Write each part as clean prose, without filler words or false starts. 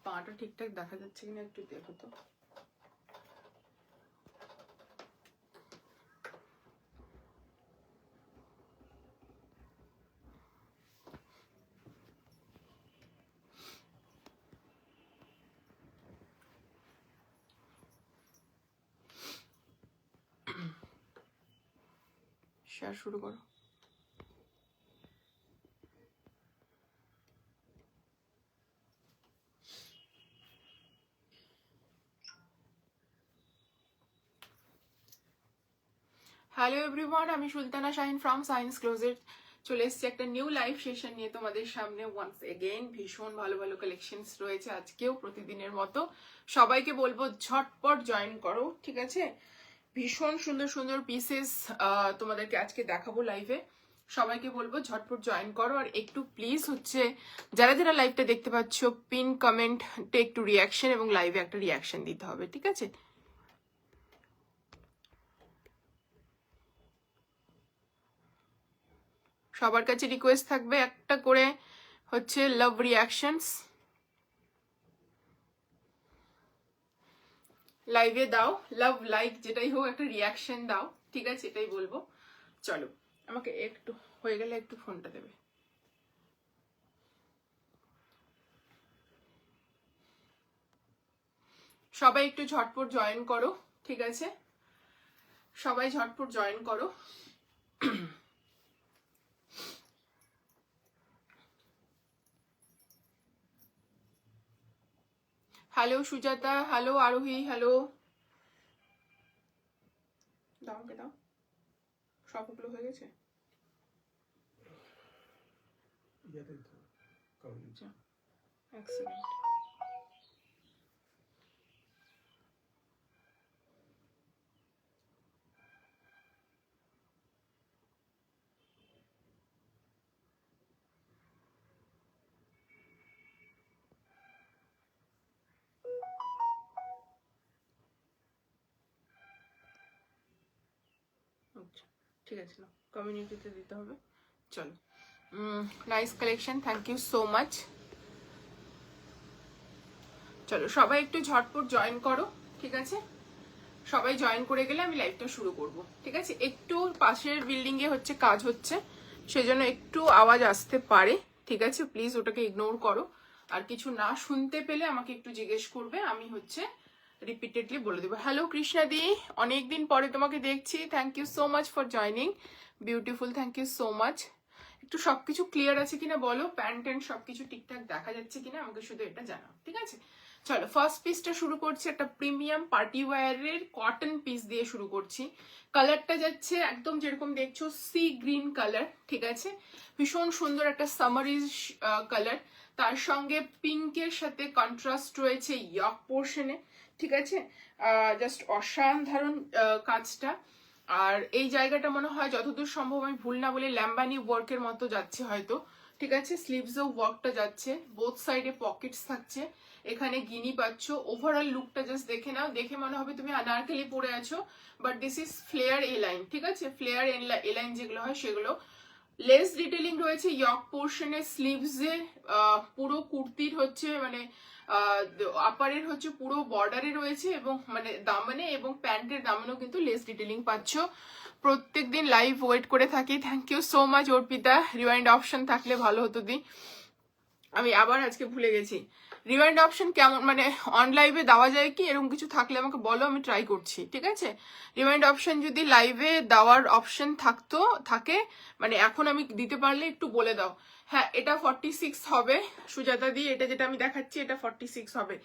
পাটা ঠিকঠাক দেখা যাচ্ছে কিনা একটু দেখো তো। শেয়ার শুরু করো। হ্যালো এভরিওয়ান, আমি Sultana Shahin from Science Closet চলে এসেছি একটা নিউ লাইভ সেশন নিয়ে তোমাদের সামনে। ওয়ান্স এগেইন ভীষণ ভালো ভালো কালেকশনস রয়েছে আজকেও প্রতিদিনের মতো। সবাইকে বলবো ঝটপট জয়েন করো, ঠিক আছে? ভীষণ সুন্দর সুন্দর পিসেস তোমাদেরকে আজকে দেখাবো লাইভে। সবাইকে বলবো ঝটপট জয়েন করো। আর একটু প্লিজ হচ্ছে যারা যারা লাইভটা দেখতে পাচ্ছ, পিন কমেন্টে একটু রিয়াকশন এবং লাইভে একটা রিয়াকশন দিতে হবে, ঠিক আছে? সবার কাছে রিকোয়েস্ট থাকবে একটা করে হচ্ছে লাভ রিয়াকশনস লাইভে দাও, লাভ লাইক যেটাই হোক একটা রিয়াকশন দাও, ঠিক আছে? এটাই বলবো। চলো, আমাকে একটু হয়ে গেলে একটু ফোনটা দেবে। সবাই একটু ঝটপট জয়েন করো, ঠিক আছে? সবাই ঝটপট জয়েন করো। হ্যালো সুজাতা, হ্যালো আরোহী, হ্যালো। দাও আমাকে দাও, সবগুলো হয়ে গেছে। এক সেকেন্ড। আচ্ছা ঠিক আছে, না কমিউনিটিতে দিতে হবে। চলো, nice collection, thank you so much. চলো সবাই একটু ঝটপট জয়েন করো, ঠিক আছে? সবাই জয়েন করে গেলে আমি লাইভটা শুরু করব, ঠিক আছে? একটু পাশের বিল্ডিং এ হচ্ছে কাজ হচ্ছে, সেজন্য একটু আওয়াজ আসতে পারে, ঠিক আছে? প্লিজ ওটাকে ইগনোর করো। আর কিছু না শুনতে পেলে আমাকে একটু জিজ্ঞেস করবে, আমি হচ্ছে রিপিটেডলি বলে দেবো। হ্যালো কৃষ্ণাদি, অনেকদিন পরে তোমাকে দেখছি। Thank you so much for joining, beautiful, thank you so much. একটু সবকিছু ক্লিয়ার আছে কিনা বলো, প্যান্ট ট্যান্ট সবকিছু ঠিকঠাক দেখা যাচ্ছে কিনা আমাকে শুধু এটা জানাও, ঠিক আছে? চলো ফার্স্ট পিসটা শুরু করছি, একটা প্রিমিয়াম পার্টি ওয়্যারের কটন পিস দিয়ে শুরু করছি। কালারটা যাচ্ছে একদম যেরকম দেখছো সি গ্রিন কালার, ঠিক আছে? ভীষণ সুন্দর একটা সামারিজ কালার, তার সঙ্গে পিঙ্কের সাথে কন্ট্রাস্ট রয়েছে ইয়ক পোর্শনে, ঠিক আছে? জাস্ট অসাধারণ কাজটা। আর এই জায়গাটা মনে হয় যতদূর সম্ভব, আমি ভুল না বলে ল্যাম্বানি ওয়ার্কের মতো যাচ্ছে হয়তো, ঠিক আছে? স্লিভসেও ওয়ার্কটা যাচ্ছে, বোথ সাইডে পকেটস থাকছে, এখানে গিনি পাচ্ছ। ওভারঅল লুকটা জাস্ট দেখে নাও, দেখে মনে হবে তুমি আনারকলি পরে আছো, but this is flare A line, ঠিক আছে? ফ্লেয়ার এ লাইন যেগুলো হয় সেগুলো। লেস ডিটেলিং রয়েছে ইয়ক পোর্শনে, স্লিভসে, পুরো কুর্তির হচ্ছে মানে আপারের হচ্ছে পুরো বর্ডারে রয়েছে, এবং মানে দামানে এবং প্যান্টের দামানেও কিন্তু লেস ডিটেলিং পাচ্ছ। প্রত্যেকদিন লাইভ ওয়েট করে থাকি, thank you so much Arpita. Rewind option থাকলে ভালো হতো দি, আমি আবার আজকে ভুলে গেছি। রিওয়াইন্ড অপশন কেমন মানে অন লাইভে দেওয়া যায় কি, এরকম কিছু থাকলে আমাকে বলো, আমি ট্রাই করছি, ঠিক আছে? রিওয়াইন্ড অপশন যদি লাইভে দেওয়ার অপশন থাকে মানে এখন আমি দিতে পারলে একটু বলে দাও। হ্যাঁ, এটা 46 হবে সুজাতা দি, এটা যেটা আমি দেখাচ্ছি এটা 46 হবে।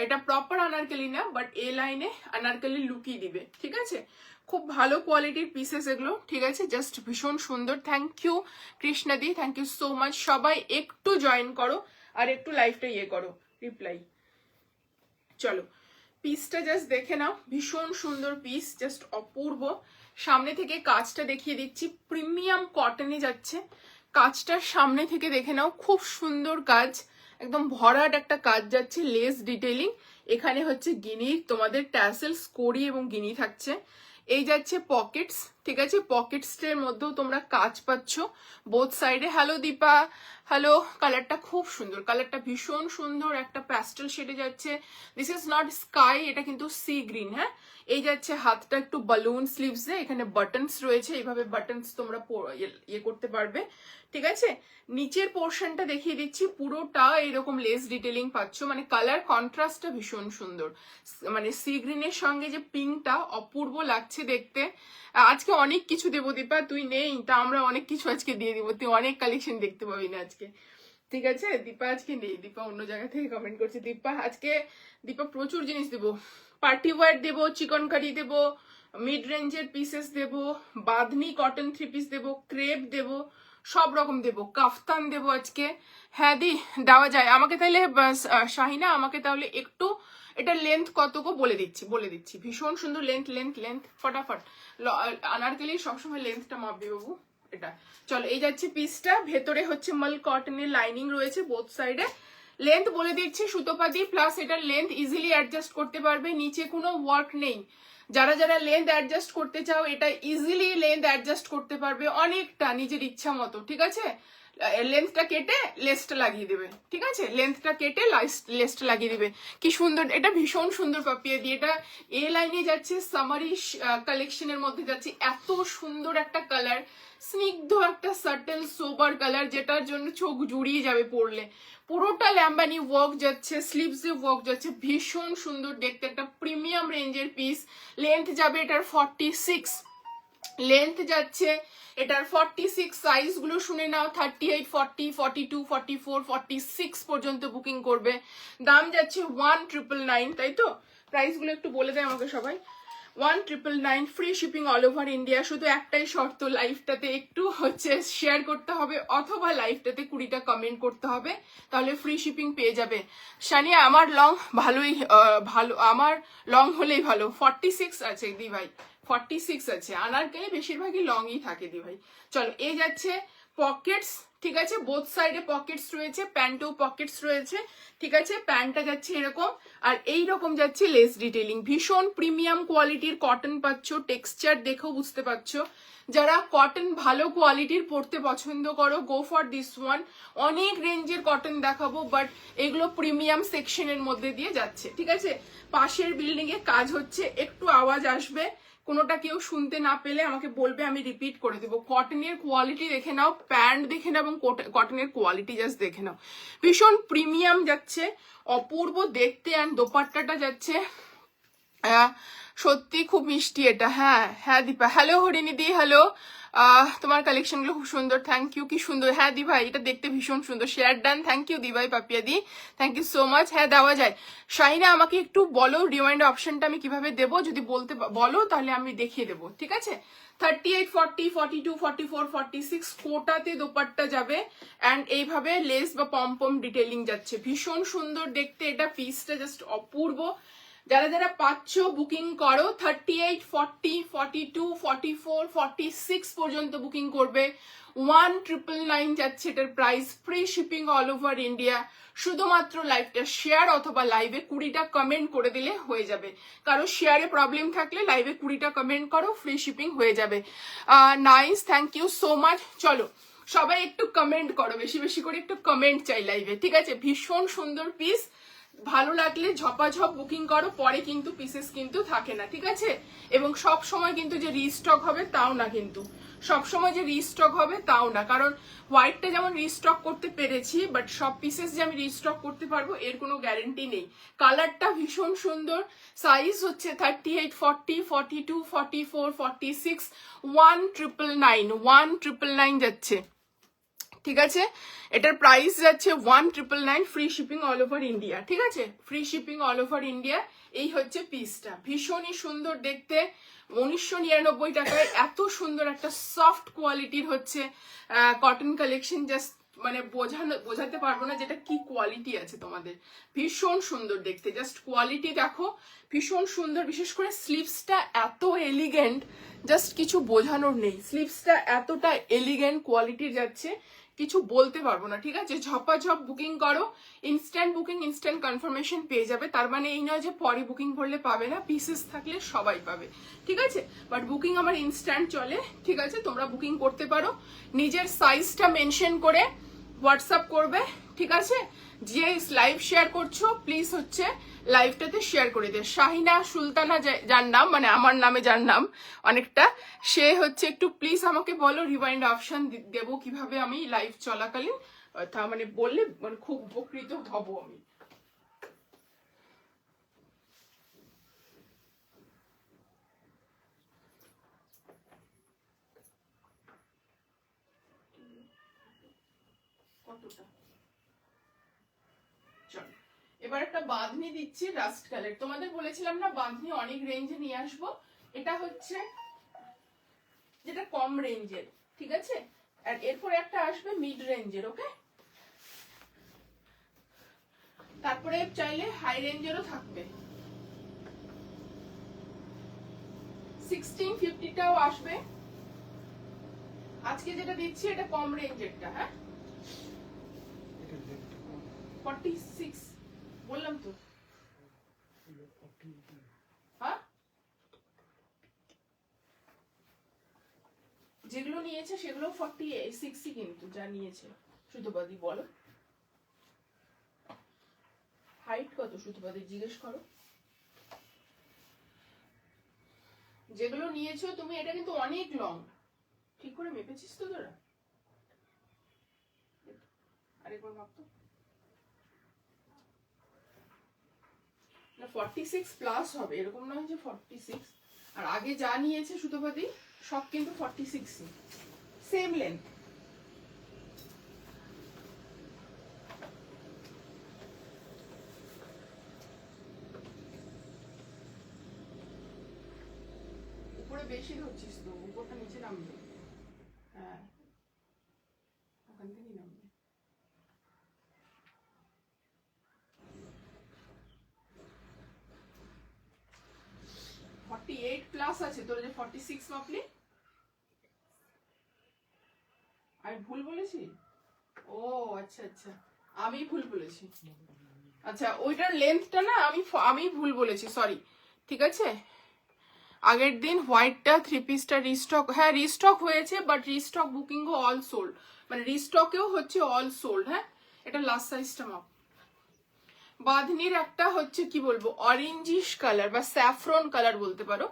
এটা প্রপার আনারকলি না, বাট এ লাইনে আনারকলি লুকই দিবে, ঠিক আছে? খুব ভালো কোয়ালিটির পিসেস এগুলো, ঠিক আছে? জাস্ট ভীষণ সুন্দর। থ্যাংক ইউ কৃষ্ণাদি, থ্যাংক ইউ সো মাচ। সবাই একটু জয়েন করো আর একটু লাইভটা ইয়ে করো, রিপ্লাই। চলো পিসটা জাস্ট দেখে নাও, ভীষণ সুন্দর পিস, জাস্ট অপূর্ব। সামনে থেকে কাজটা দেখিয়ে দিচ্ছি, প্রিমিয়াম কটনে যাচ্ছে। কাজটার সামনে থেকে দেখে নাও, খুব সুন্দর কাজ, একদম ভরাট একটা কাজ যাচ্ছে, লেস ডিটেইলিং। এখানে হচ্ছে গিনি, তোমাদের ট্যাসেলস, কড়ি এবং গিনি থাকছে। এই যাচ্ছে পকেটস, ঠিক আছে, পকেটসের মধ্যেও তোমরা কাজ পাচ্ছ বোথ সাইডে। Hello Dipa, hello. কালারটা খুব সুন্দর, কালারটা ভীষণ সুন্দর, একটা প্যাস্টেল শেডে যাচ্ছে। দিস ইজ নট স্কাই, এটা কিন্তু সি গ্রিন। হ্যাঁ, এই যাচ্ছে হাতটা একটু বালুন স্লিভসে, এখানে বাটনস রয়েছে, এইভাবে বাটনস তোমরা ইয়ে করতে পারবে, ঠিক আছে। নিচের পোর্শনটা দেখিয়ে দিচ্ছি, পুরোটা এরকম লেস ডিটেলিং পাচ্ছ, মানে কালার কন্ট্রাস্টটা ভীষণ সুন্দর, মানে সি গ্রিনের সঙ্গে যে পিঙ্কটা অপূর্ব লাগছে দেখতে। আজকে অনেক কিছু দেবো দীপা, তুই নেই তা আমরা অনেক কিছু আজকে দিয়ে দিব, তুই অনেক কালেকশন দেখতে পাবি না আজকে, ঠিক আছে। দীপা আজকে নেই, দীপা অন্য জায়গা থেকে কমেন্ট করছে। দীপা প্রচুর জিনিস দেবো, পার্টি ওয়্যার দেবো, চিকন কারি দেবো, মিড রেঞ্জের পিসেস দেবো, বাঁধনি কটন থ্রি পিস দেবো, ক্রেপ দেবো, সব রকম দেবো, কাফতান দেবো আজকে। হ্যাঁ দি দেওয়া যায় আমাকে, তাহলে শাহিনা আমাকে তাহলে একটু এটা লেন্থ কত গো বলে দিচ্ছি। ভীষণ সুন্দর লেন্থ ফটাফট। আনারকলি সবসময় লেন্থটা মাপবে বাবু। এটা চলো, এই যাচ্ছে পিসটা, ভেতরে হচ্ছে মাল কটনের লাইনিং রয়েছে বোথ সাইডে। লেন্থ বলে দিচ্ছি সুতোপাতি, প্লাস এটার লেন্থ ইজিলি অ্যাডজাস্ট করতে পারবে, নিচে কোনো ওয়ার্ক নেই। যারা লেন্থ অ্যাডজাস্ট করতে চাও এটা ইজিলি লেন্থ অ্যাডজাস্ট করতে পারবে অনেকটা নিজের ইচ্ছা মতো, ঠিক আছে। লেন্থটা কেটে লেসটা লাগিয়ে দেবে, ঠিক আছে, লেন্থটা কেটে লেসটা লাগিয়ে দেবে। কি সুন্দর, এটা ভীষণ সুন্দর পাপিয়ে দিয়ে, এটা এ লাইনে যাচ্ছে, সামারি কালেকশনের মধ্যে যাচ্ছে। এত সুন্দর একটা কালার, স্নিগ্ধ একটা সাটেল সোবার কালার, যেটার জন্য চোখ জুড়িয়ে যাবে পরলে। পুরোটা ল্যাম্বানি ওয়ার্ক যাচ্ছে, স্লিভসে ওয়ার্ক যাচ্ছে, ভীষণ সুন্দর দেখতে, একটা প্রিমিয়াম রেঞ্জের পিস। লেন্থ যাবে এটার 46, লেন্থ যাচ্ছে এটার 46। সাইজ গুলো শুনে নাও, 38, 40, 42, 44, 46 পর্যন্ত বুকিং করবে। দাম যাচ্ছে 1999, তাই তো? প্রাইস গুলো একটু বলে দেয় আমাকে সবাই। 1999, free shipping all over India. শুধু একটাই শর্ত, লাইভটাতে একটু হচ্ছে শেয়ার করতে হবে, অথবা লাইভটাতে 20টা কমেন্ট করতে হবে, তাহলে ফ্রি শিপিং পেয়ে যাবে। সানিয়া আমার লং ভালোই, ভালো, আমার লং হলেই ভালো। 46 আছে দি ভাই, 46 আছে। আনারকলি বেশিরভাগই লংই থাকে দি ভাই। চলো, এই যাচ্ছে পকেটস, ঠিক আছে, বোথ সাইডে পকেটস রয়েছে, প্যান্টেও পকেটস রয়েছে, ঠিক আছে। প্যান্টটা যাচ্ছে এরকম, আর এই রকম যাচ্ছে লেস ডিটেইলিং। ভীষণ প্রিমিয়াম কোয়ালিটির কটন পাচ্ছ, টেক্সচার দেখেও বুঝতে পারছো। যারা কটন ভালো কোয়ালিটির পরতে পছন্দ করো, গো ফর দিস ওয়ান। অনেক রেঞ্জের কটন দেখাবো, বাট এগুলো প্রিমিয়াম সেকশনের মধ্যে দিয়ে যাচ্ছে, ঠিক আছে। পাশের বিল্ডিং এ কাজ হচ্ছে, একটু আওয়াজ আসবে, কোনোটা কেউ শুনতে না পেলে আমাকে বলবে, আমি রিপিট করে দেবো। কটনের কোয়ালিটি দেখে নাও, প্যান্ট দেখে নাও, এবং কটনের কোয়ালিটি জাস্ট দেখে নাও। ভীষণ প্রিমিয়াম যাচ্ছে, অপূর্ব দেখতে। অ্যান্ড দোপাট্টাটা যাচ্ছে সত্যি খুব মিষ্টি এটা। হ্যাঁ দীপা, হ্যালো হরিণীদি, হ্যালো। তোমার কালেকশন গুলো খুব সুন্দর, থ্যাংক ইউ। কি সুন্দর, হ্যাঁ দি ভাই, এটা দেখতে ভীষণ সুন্দর। শেয়ার ডান, থ্যাংক ইউ দি ভাই, পাপিয়া দি, থ্যাংক ইউ সো মাচ। হ্যাঁ দেওয়া যায়। শাহিনা আমাকে একটু বলো রিমাইন্ড অপশনটা আমি কিভাবে দেবো, যদি বলতে বলো তাহলে আমি দেখিয়ে দেবো, ঠিক আছে। 38, 40, 42, 44, 46 কোটাতে দোপাট্টা যাবে, অ্যান্ড এইভাবে লেস বা পম ডিটেইলিং যাচ্ছে। ভীষণ সুন্দর দেখতে, এটা পিসটা জাস্ট অপূর্ব। যারা পাচ্ছ বুকিং করো, 38, 40, 42, 44, 46 পর্যন্ত বুকিং করবে। 1999 যাচ্ছে এটার price, free shipping all over India. শুধুমাত্র লাইভটা শেয়ার অথবা লাইভে 20টা কমেন্ট করে দিলে হয়ে যাবে। কারো শেয়ারে প্রবলেম থাকলে লাইভে 20টা কমেন্ট করো, ফ্রি শিপিং হয়ে যাবে। Nice, thank you so much. চলো সবাই একটু কমেন্ট করো, বেশি বেশি করে একটু কমেন্ট চাই লাইভে, ঠিক আছে। ভীষণ সুন্দর পিস, ভালো লাগলে ঝপাঝপ বুকিং করো, পরে কিন্তু পিসেস কিন্তু থাকে না, ঠিক আছে। এবং সব সময় কিন্তু যে রিস্টক হবে তাও না, কিন্তু সব সময় যে রিস্টক হবে তাও না, কারণ হোয়াইটটা যেমন রিস্টক করতে পেরেছি, বাট সব পিসেস যে আমি রিস্টক করতে পারবো এর কোনো গ্যারেন্টি নেই। কালারটা ভীষণ সুন্দর, সাইজ হচ্ছে 38, 40, 42, 44, 46, 1999 যাচ্ছে, ঠিক আছে। এটার প্রাইস যাচ্ছে 1999, free shipping all over India, ঠিক আছে, free shipping all over India. এই হচ্ছে পিসটা, ভীষণই সুন্দর দেখতে। 1999 টাকায় এত সুন্দর একটা সফট কোয়ালিটির হচ্ছে কটন কালেকশন, জাস্ট মানে বোঝাতে পারবো না যেটা কি কোয়ালিটি আছে তোমাদের। ভীষণ সুন্দর দেখতে, জাস্ট কোয়ালিটি দেখো, ভীষণ সুন্দর। বিশেষ করে স্লিভসটা এত এলিগেন্ট, জাস্ট কিছু বোঝানোর নেই। স্লিভসটা এতটা এলিগেন্ট কোয়ালিটির যাচ্ছে, কিছু বলতে পারবো না, ঠিক আছে? ঝপাঝপ বুকিং করো, ইনস্ট্যান্ট বুকিং, ইনস্ট্যান্ট কনফার্মেশন পেয়ে যাবে। তার মানে এই নয় যে পরে বুকিং করলে পাবে না, পিসেস থাকলে সবাই পাবে, ঠিক আছে? বাট বুকিং আমার ইনস্ট্যান্ট চলে, ঠিক আছে? তোমরা বুকিং করতে পারো, নিজের সাইজটা মেনশন করে হোয়াটসঅ্যাপ করবে, ঠিক আছে? যে লাইভ শেয়ার করছো প্লিজ হচ্ছে লাইভটাতে শেয়ার করে দে। শাহিনা সুলতানা যার নাম, মানে আমার নামে যার নাম অনেকটা, সে হচ্ছে একটু প্লিজ আমাকে বলো রিওয়াইন্ড অপশন দেবো কিভাবে আমি লাইভ চলাকালীন, তা মানে বললে মানে খুব উপকৃত হব আমি। কতটা? চলো এবার একটা বাঁধনি দিচ্ছি রাস্ট কালার। তোমাদের বলেছিলাম না বাঁধনি অনেক রেঞ্জে নিয়ে আসবো, এটা হচ্ছে যেটা কম রেঞ্জের, ঠিক আছে? আর এরপরে একটা আসবে মিড রেঞ্জের, ওকে? তারপরে চাইলে হাই রেঞ্জেরও থাকবে, 1650টাও আসবে। আজকে যেটা দিচ্ছি এটা কম রেঞ্জেরটা, হ্যাঁ 46 বললাম তো, হ্যাঁ যেগুলো নিয়েছে সেগুলো 46ই কিন্তু যা নিয়েছে। সুতোপাদি বলো হাইট কত, সুতোপাদি জিজ্ঞেস করো। যেগুলো নিয়েছো তুমি এটা কিন্তু অনেক লং, ঠিক করে মেপেছিস তো তোরা? আরেকবার ভাবতো না, 46 প্লাস হবে, এরকম নয় যে 46। আর আগে যা নিয়েছে সুতোপাদি সব কিন্তু 46ই, সেম লেন্থ। উপরে বেশি ধরছিস তো, উপরটা নিচে নামবে, হ্যাঁ ওখান থেকেই নামবে। প্লাস আছে তোর, যে 46 মাপলি। আমি ভুল বলেছি? ও আচ্ছা আচ্ছা, আমি ভুল বলেছি। আচ্ছা ওইটার লেন্থটা না আমি ভুল বলেছি, সরি, ঠিক আছে? আগের দিন হোয়াইটটা 3 পিসটা রিস্টক, হ্যাঁ রিস্টক হয়েছে, বাট রিস্টক বুকিংও অল সোল্ড, মানে রিস্টকেও হচ্ছে অল সোল্ড। হ্যাঁ এটা লাস্ট সাইজটা মাপ। বাঁধনির একটা হচ্ছে কি বলবো অরেঞ্জিশ কালার বা স্যাফরন কালার বলতে পারো,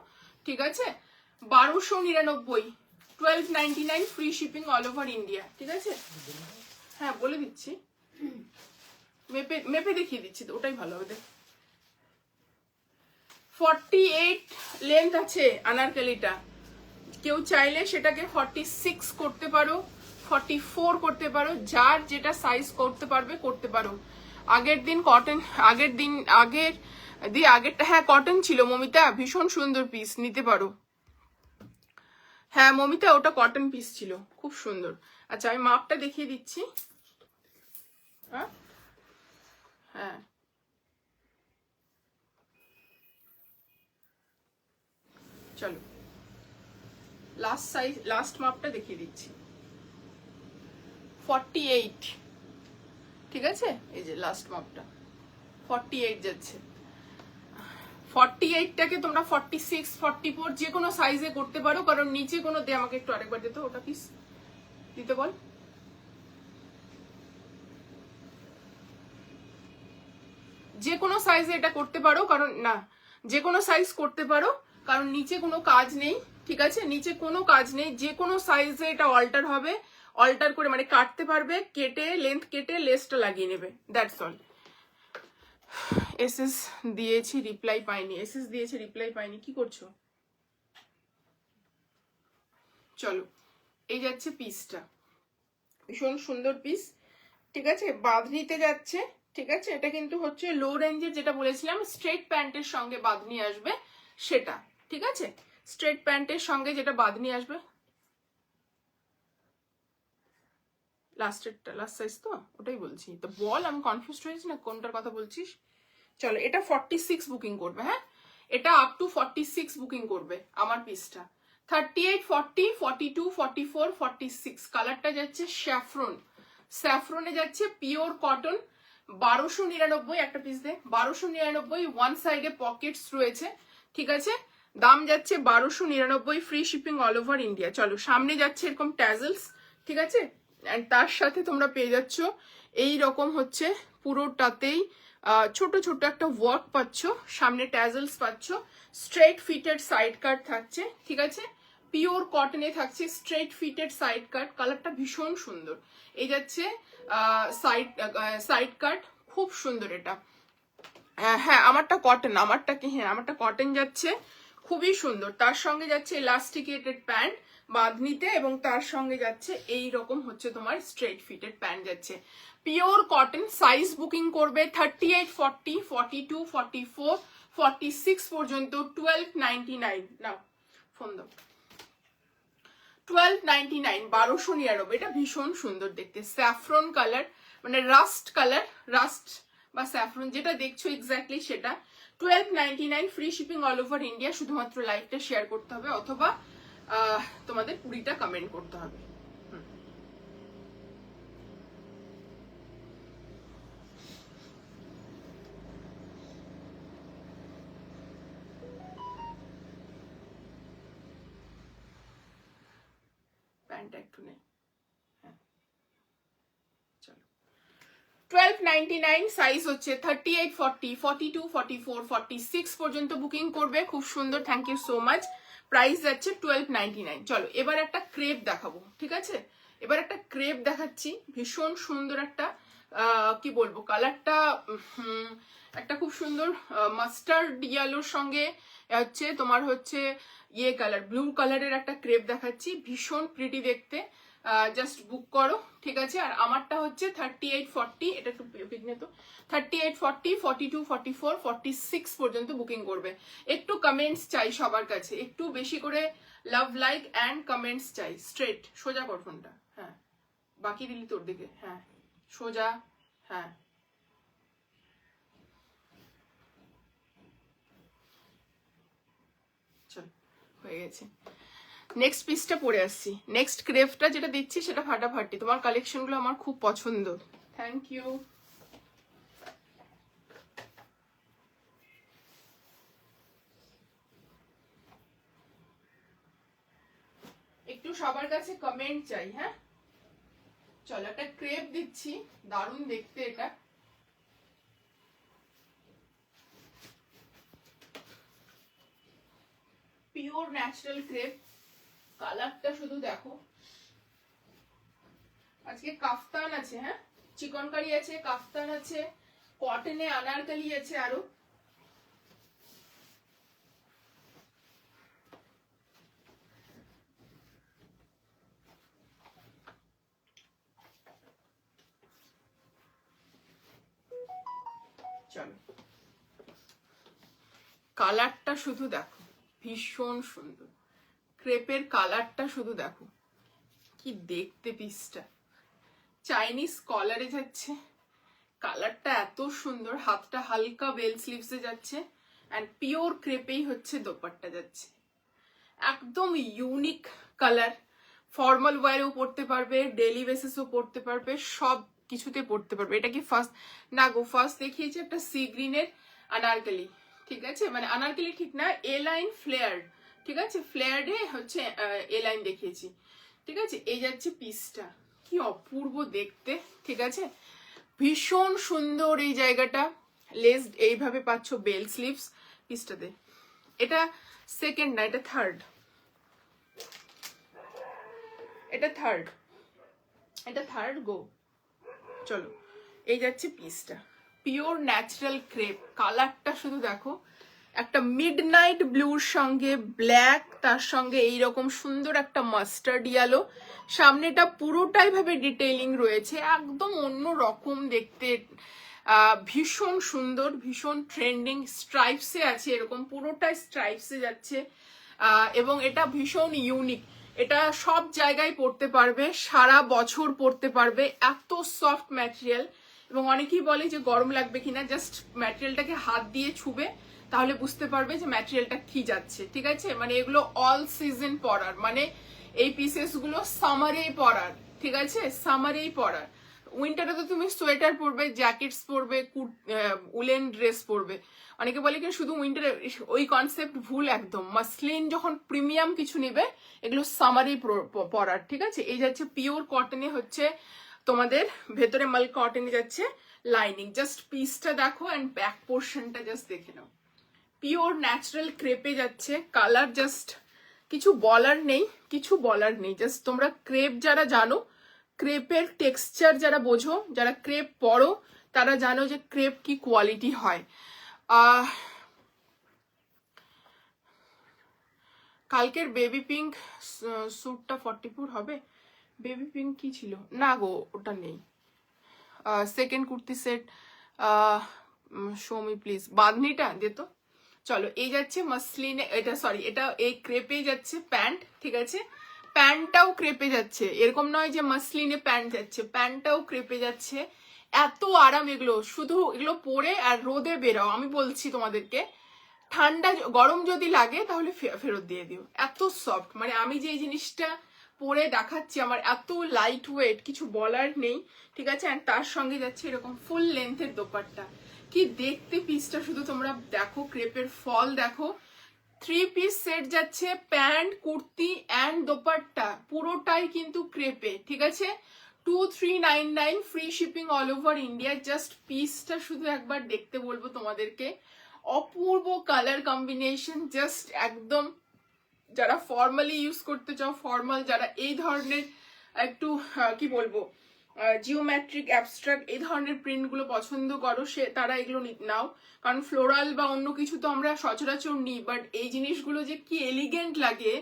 ঠিক আছে? 1299, 1299 free shipping all over India, ঠিক আছে? হ্যাঁ বলে দিচ্ছি, মেপে মেপে দেখিয়ে দিচ্ছি তো, ওটাই ভালো হবে। 48 লেন্থ আছে আনারকলিটা, কেউ চাইলে সেটাকে 46 করতে পারো, 44 করতে পারো, যার যেটা সাইজ করতে পারবে করতে পারো। আগের দিন কটন, আগেরটা হ্যাঁ কটন ছিল মমিতা, ভীষণ সুন্দর পিস, নিতে পারো। হ্যাঁ মমিতা ওটা কটন পিস ছিল, খুব সুন্দর। আচ্ছা আমি মাপটা দেখিয়ে দিচ্ছি। হ্যাঁ হ্যাঁ চলো লাস্ট সাইজ, লাস্ট মাপটা দেখিয়ে দিচ্ছি। 48, ঠিক আছে? এই যে লাস্ট মাপটা 48 যাচ্ছে। 48টাকে তোমরা 46, 44 যে কোনো সাইজে করতে পারো, কারণ নিচে কোনো দে, আমাকে একটু আরেকবার দিতে, ওটা পিস দিতে বল। যে কোনো সাইজে এটা করতে পারো, কারণ না যে কোনো সাইজ করতে পারো, কারণ নিচে কোনো কাজ নেই, ঠিক আছে? নিচে কোনো কাজ নেই, যে কোনো সাইজে এটা অল্টার হবে, অল্টার করে মানে কাটতে পারবে, কেটে লেন্থ কেটে লেসটা লাগিয়ে নেবে, দ্যাটস অল। এসএস দিয়েছি রিপ্লাই পাইনি, এসএস দিয়েছি রিপ্লাই পাইনি, কি করছো? চলো এই যাচ্ছে পিসটা, ভীষণ সুন্দর পিস, ঠিক আছে? বাঁধনিতে যাচ্ছে, ঠিক আছে? এটা কিন্তু হচ্ছে লো রেঞ্জের, যেটা বলেছিলাম স্ট্রেট প্যান্টের সঙ্গে বাঁধনি আসবে সেটা, ঠিক আছে? স্ট্রেট প্যান্টের সঙ্গে যেটা বাঁধনি আসবে, লাস্টেরটা লাস্ট সাইজ তো, ওটাই বলছি তো, বল আমি কনফিউজড হয়েছি না কোনটার কথা বলছিস। চলো এটা 46 বুকিং করবে, হ্যাঁ এটা আপ টু 46 বুকিং করবে আমার পিসটা। 38, 40, 42, 44, 46 কালারটা যাচ্ছে স্যাফরন, স্যাফরনে যাচ্ছে পিওর কটন, 1299 একটা পিস দে, 1299, ওয়ান সাইডে পকেটস রয়েছে, ঠিক আছে। দাম যাচ্ছে 1299, free shipping all over India. চলো সামনে যাচ্ছে এরকম ট্যাজেলস, ঠিক আছে। অ্যান্ড তার সাথে তোমরা পেয়ে যাচ্ছ এই রকম হচ্ছে পুরোটাতেই ছোট ছোট একটা ওয়ার্ক পাচ্ছ, সামনে ট্যাজেলস পাচ্ছ, স্ট্রেট ফিটেড সাইড কাট থাকছে, ঠিক আছে। পিওর কটনে থাকছে স্ট্রেট ফিটেড সাইড কাট, কালারটা ভীষণ সুন্দর। এই যাচ্ছে সাইড কাট, খুব সুন্দর এটা। হ্যাঁ আমারটা কটন, আমারটা কটন যাচ্ছে, খুবই সুন্দর। তার সঙ্গে যাচ্ছে ইলাস্টিকেটেড প্যান্ট বাঁধনিতে, এবং তার সঙ্গে যাচ্ছে এই রকম হচ্ছে তোমার স্ট্রেট ফিটেড প্যান্ট যাচ্ছে, পিওর কটন। সাইজ বুকিং করবে 38, 40, 42, 44, 46 পর্যন্ত, 1299। নাও ফোন দাও, 1299, 1299। এটা ভীষণ সুন্দর দেখতে, স্যাফরন কালার, মানে রাস্ট কালার, রাস্ট বা স্যাফরন যেটা দেখছো এক্স্যাক্টলি সেটা। 1299, free shipping all over India. শুধুমাত্র লাইভটা শেয়ার করতে হবে অথবা তোমাদের 20টা কমেন্ট করতে হবে। প্যান্টটা একটু নেই, হ্যাঁ চলো। 1299, সাইজ হচ্ছে 38, 40, 42, 44, 46 পর্যন্ত বুকিং করবে। খুব সুন্দর, thank you so much. Price যাচ্ছে 1299। চলো এবার একটা ক্রেপ দেখাবো, ঠিক আছে। এবার একটা ক্রেপ দেখাচ্ছি, ভীষণ সুন্দর একটা কি বলবো, কালারটা একটা খুব সুন্দর মাস্টার্ড ইয়েলোর সঙ্গে হচ্ছে তোমার হচ্ছে ইয়ে কালার, ব্লু কালারের একটা ক্রেপ দেখাচ্ছি, ভীষণ প্রিটি দেখতে। জাস্ট বুক করো, ঠিক আছে। আর আমারটা হচ্ছে 38, 40, এটা একটু পিকনে তো, 38, 40, 42, 44, 46 পর্যন্ত বুকিং করবে। একটু কমেন্টস চাই সবার কাছে, একটু বেশি করে লাভ, লাইক অ্যান্ড কমেন্টস চাই। স্ট্রেট সোজা কর ফোনটা, হ্যাঁ বাকি দিলি তোর দিকে, হ্যাঁ সোজা, হ্যাঁ চল হয়ে গেছে। নেক্সট পিসটা পরে আসছি, নেক্সট ক্রেপটা যেটা দিচ্ছি সেটা ফাটাফাটি। তোমার কালেকশনগুলো আমার খুব পছন্দ, থ্যাংক ইউ। একটু সবার কাছে কমেন্ট চাই, হ্যাঁ চলো একটা ক্রেপ দিচ্ছি, দারুণ দেখতে এটা। পিওর ন্যাচারাল ক্রেপ, কালারটা শুধু দেখো। আজকে কাফতান আছে, হ্যাঁ চিকনকারি আছে, কাফতান আছে, কটনে আনারকলি আছে আরো। চলো কালারটা শুধু দেখো, ভীষণ সুন্দর ক্রেপের কালারটা শুধু দেখো, কি দেখতে পিসটা। চাইনিজ কলারে যাচ্ছে, কালারটা এত সুন্দর, হাতটা হালকা বেল স্লিভসে যাচ্ছে, অ্যান্ড পিওর ক্রেপেই হচ্ছে দোপাট্টা যাচ্ছে। একদম ইউনিক কালার, ফর্মাল ওয়্যারেও পরতে পারবে, ডেলি বেসিসও পরতে পারবে, সব কিছুতে পরতে পারবে। এটা কি ফার্স্ট না গো, ফার্স্ট দেখিয়েছি একটা সি গ্রিনের আনারকলি, ঠিক আছে, মানে আনারকলি ঠিক না, এ লাইন ফ্লেয়ার, ঠিক আছে, ফ্লেয়ারে হচ্ছে এ লাইন দেখিয়েছি, ঠিক আছে। এই যাচ্ছে পিসটা, কি অপূর্ব দেখতে, ঠিক আছে, ভীষণ সুন্দর এই জায়গাটা। লেস এইভাবে পাচ্ছ, বেল স্লিভস পিসটাতে। এটা সেকেন্ড না, এটা থার্ড, এটা থার্ড, এটা থার্ড গো। চলো এই যাচ্ছে পিসটা, পিওর ন্যাচারাল ক্রেপ, কালারটা শুধু দেখো, একটা মিডনাইট ব্লুর সঙ্গে ব্ল্যাক, তার সঙ্গে এইরকম সুন্দর একটা মাস্টার্ড ইয়েলো, সামনেটা পুরোটাই ভাবে ডিটেইলিং রয়েছে, একদম অন্য রকম দেখতে, ভীষণ সুন্দর, ভীষণ ট্রেন্ডিং, স্ট্রাইপসে আছে, এরকম পুরোটাই স্ট্রাইপসে যাচ্ছে, এবং এটা ভীষণ ইউনিক। এটা সব জায়গায় পরতে পারবে, সারা বছর পরতে পারবে, এত সফট ম্যাটেরিয়াল। এবং অনেকেই বলে যে গরম লাগবে কিনা, জাস্ট ম্যাটেরিয়ালটাকে হাত দিয়ে ছুবে তাহলে বুঝতে পারবে যে ম্যাটেরিয়ালটা কি যাচ্ছে, ঠিক আছে। মানে এগুলো অল সিজন পরার, মানে এই পিসেস গুলো সামারেই পরার, ঠিক আছে, সামারেই পরার। উইন্টারে তো তুমি সোয়েটার পরবে, জ্যাকেটস পরবে, উলেন ড্রেস পরবে। অনেকে বলে কি শুধু উইন্টারে, ওই কনসেপ্ট ভুল একদম। মাসলিন যখন প্রিমিয়াম কিছু নেবে এগুলো সামারি পরার, ঠিক আছে। এই যাচ্ছে পিওর কটনে, হচ্ছে তোমাদের ভেতরে মাল কটনে যাচ্ছে লাইনিং। জাস্ট পিসটা দেখো অ্যান্ড ব্যাক পোর্শনটা জাস্ট দেখে নাও। পিওর ন্যাচারাল ক্রেপে যাচ্ছে, কালার জাস্ট কিছু বলার নেই, কিছু বলার নেই। জাস্ট তোমরা ক্রেপ যারা জানো, ক্রেপের টেক্সচার যারা বোঝো, যারা ক্রেপ পরো, তারা জানো যে ক্রেপ কি কোয়ালিটি হয়। কালকের বেবি পিঙ্ক স্যুটটা 44 হবে। বেবি পিঙ্ক কি ছিল না গো, ওটা নেই। Second kurti set show me please, বাঁধনিটা যেত। চলো, এই যাচ্ছে মাসলিনে, এটা সরি, এটা এই ক্রেপে যাচ্ছে প্যান্ট, ঠিক আছে। প্যান্টটাও ক্রেপে যাচ্ছে, এরকম নয় যে মাসলিনে প্যান্ট যাচ্ছে, প্যান্টটাও ক্রেপে যাচ্ছে। এত আরাম এগুলো, শুধু এগুলো পরে আর রোদে বেরাও। আমি বলছি তোমাদেরকে, ঠান্ডা গরম যদি লাগে তাহলে ফেরত দিয়ে দিও, এত সফট। মানে আমি যে এই জিনিসটা পরে দেখাচ্ছি, আমার এত লাইট ওয়েট, কিছু বলার নেই, ঠিক আছে। অ্যান্ড তার সঙ্গে যাচ্ছে এরকম ফুল লেন্থের দোপাট্টা। কি দেখতে পিসটা শুধু তোমরা দেখো, ক্রেপের ফল দেখো। 3 পিস সেট যাচ্ছে, প্যান্ট, কুর্তি অ্যান্ড দোপাট্টা, পুরোটাই কিন্তু ক্রেপে, ঠিক আছে। 2399 free shipping all over India. Just পিসটা শুধু একবার দেখতে বলবো তোমাদেরকে, অপূর্ব কালার কম্বিনেশন, জাস্ট একদম। যারা ফর্মালি ইউজ করতে চাও, ফর্মাল যারা এই ধরনের একটু কি বলবো জিওমেট্রিক অ্যাবস্ট্রাক্ট এই ধরনের প্রিন্টগুলো পছন্দ করো, তারা এগুলো নাও। কারণ ফ্লোরাল বা অন্য কিছু তো আমরা সচরাচর নিই, বাট এই জিনিসগুলো যে কি এলিগেন্ট লাগে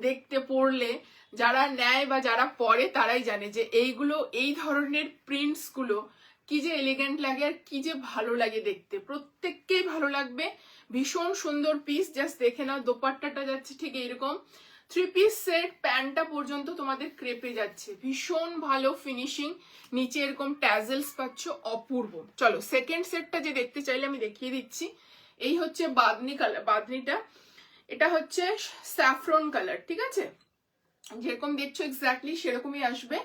দেখতে পরলে, যারা নেয় বা যারা পরে তারাই জানে যে এইগুলো, এই ধরনের প্রিন্টসগুলো কি যে এলিগেন্ট লাগে আর কি যে ভালো লাগে দেখতে, প্রত্যেককেই ভালো লাগবে। ভীষণ সুন্দর পিস, জাস্ট দেখে নাও। দোপাট্টাটা যাচ্ছে ঠিক এইরকম, 3 পিস সেট, প্যান্টটা পর্যন্ত তোমাদের ক্রেপে যাচ্ছে, ভীষণ ভালো ফিনিশিং। নিচে এরকম ট্যাজেলস পাচ্ছ, অপূর্ব। চলো সেকেন্ড সেটটা যে দেখতে চাইলে আমি দেখিয়ে দিচ্ছি। এই হচ্ছে বাদনি কালার, বাদনিটা এটা হচ্ছে স্যাফরন কালার, ঠিক আছে। যেরকম দেখছো এক্স্যাক্টলি সেরকমই আসবে।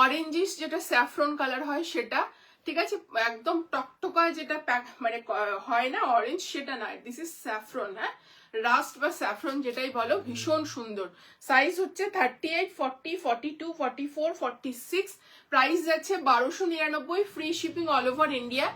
অরেঞ্জিস যেটা স্যাফরন কালার হয় সেটা, ঠিক আছে। একদম টকটকা যেটা মানে হয় না অরেঞ্জ, সেটা নয়, দিস ইজ স্যাফরন। হ্যাঁ, রাস্ট বা স্যাফরন যেটাই বলো, ভীষণ সুন্দর। সাইজ হচ্ছে 38, 40, 42, 44, 46। প্রাইস যাচ্ছে 1299, free shipping all over India.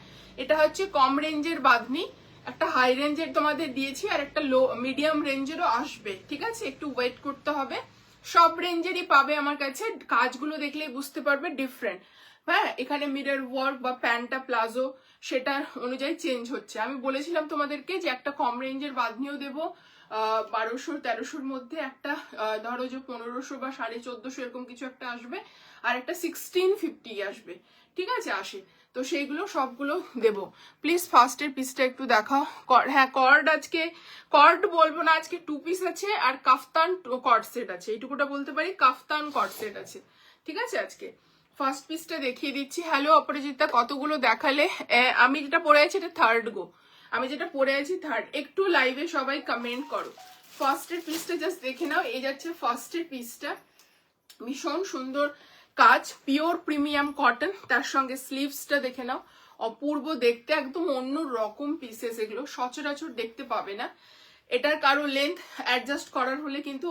এটা হচ্ছে কম রেঞ্জের বাঁধনি, একটা হাই রেঞ্জের তোমাদের দিয়েছি আর একটা লো মিডিয়াম রেঞ্জেরও আসবে, ঠিক আছে। একটু ওয়েট করতে হবে, সব রেঞ্জেরই পাবে আমার কাছে। কাজগুলো দেখলেই বুঝতে পারবে ডিফারেন্ট। হ্যাঁ, এখানে মিরর ওয়ার্ক বা প্যান্টটা প্লাজো সেটার অনুযায়ী চেঞ্জ হচ্ছে। আমি বলেছিলাম তোমাদেরকে যে একটা কম রেঞ্জের বাঁধনিও দেবো, 1200-1300 মধ্যে একটা, ধরো যে 1500 বা 1450 এরকম কিছু একটা আসবে, আর একটা 1650 আসবে, ঠিক আছে, আসে। তো সেইগুলো সবগুলো দেব। প্লিজ ফার্স্টের পিসটা একটু দেখাও। হ্যাঁ, কর্ড আজকে, কর্ড বলবো না, আজকে 2 পিস আছে আর কাফতান কর্ড সেট আছে, এইটুকুটা বলতে পারি, কাফতান কর্ড সেট আছে, ঠিক আছে। আজকে ফার্স্ট পিসটা দেখিয়ে দিচ্ছি। হ্যালো অপরাজিতা, কতগুলো দেখালে। আমি যেটা পরে আছি এটা থার্ড গো, আমি যেটা পরে আছি থার্ড। একটু লাইভে সবাই কমেন্ট করো। ফার্স্টের পিসটা জাস্ট দেখে নাও, এই যাচ্ছে ফার্স্টের পিসটা, ভীষণ সুন্দর কাজ, পিওর প্রিমিয়াম কটন, তার সঙ্গে স্লিভসটা দেখে নাও, অপূর্ব দেখতে, একদম অন্য রকম পিসেস, এগুলো সচরাচর দেখতে পাবে না। এটার কারো লেন্থ অ্যাডজাস্ট করার হলে কিন্তু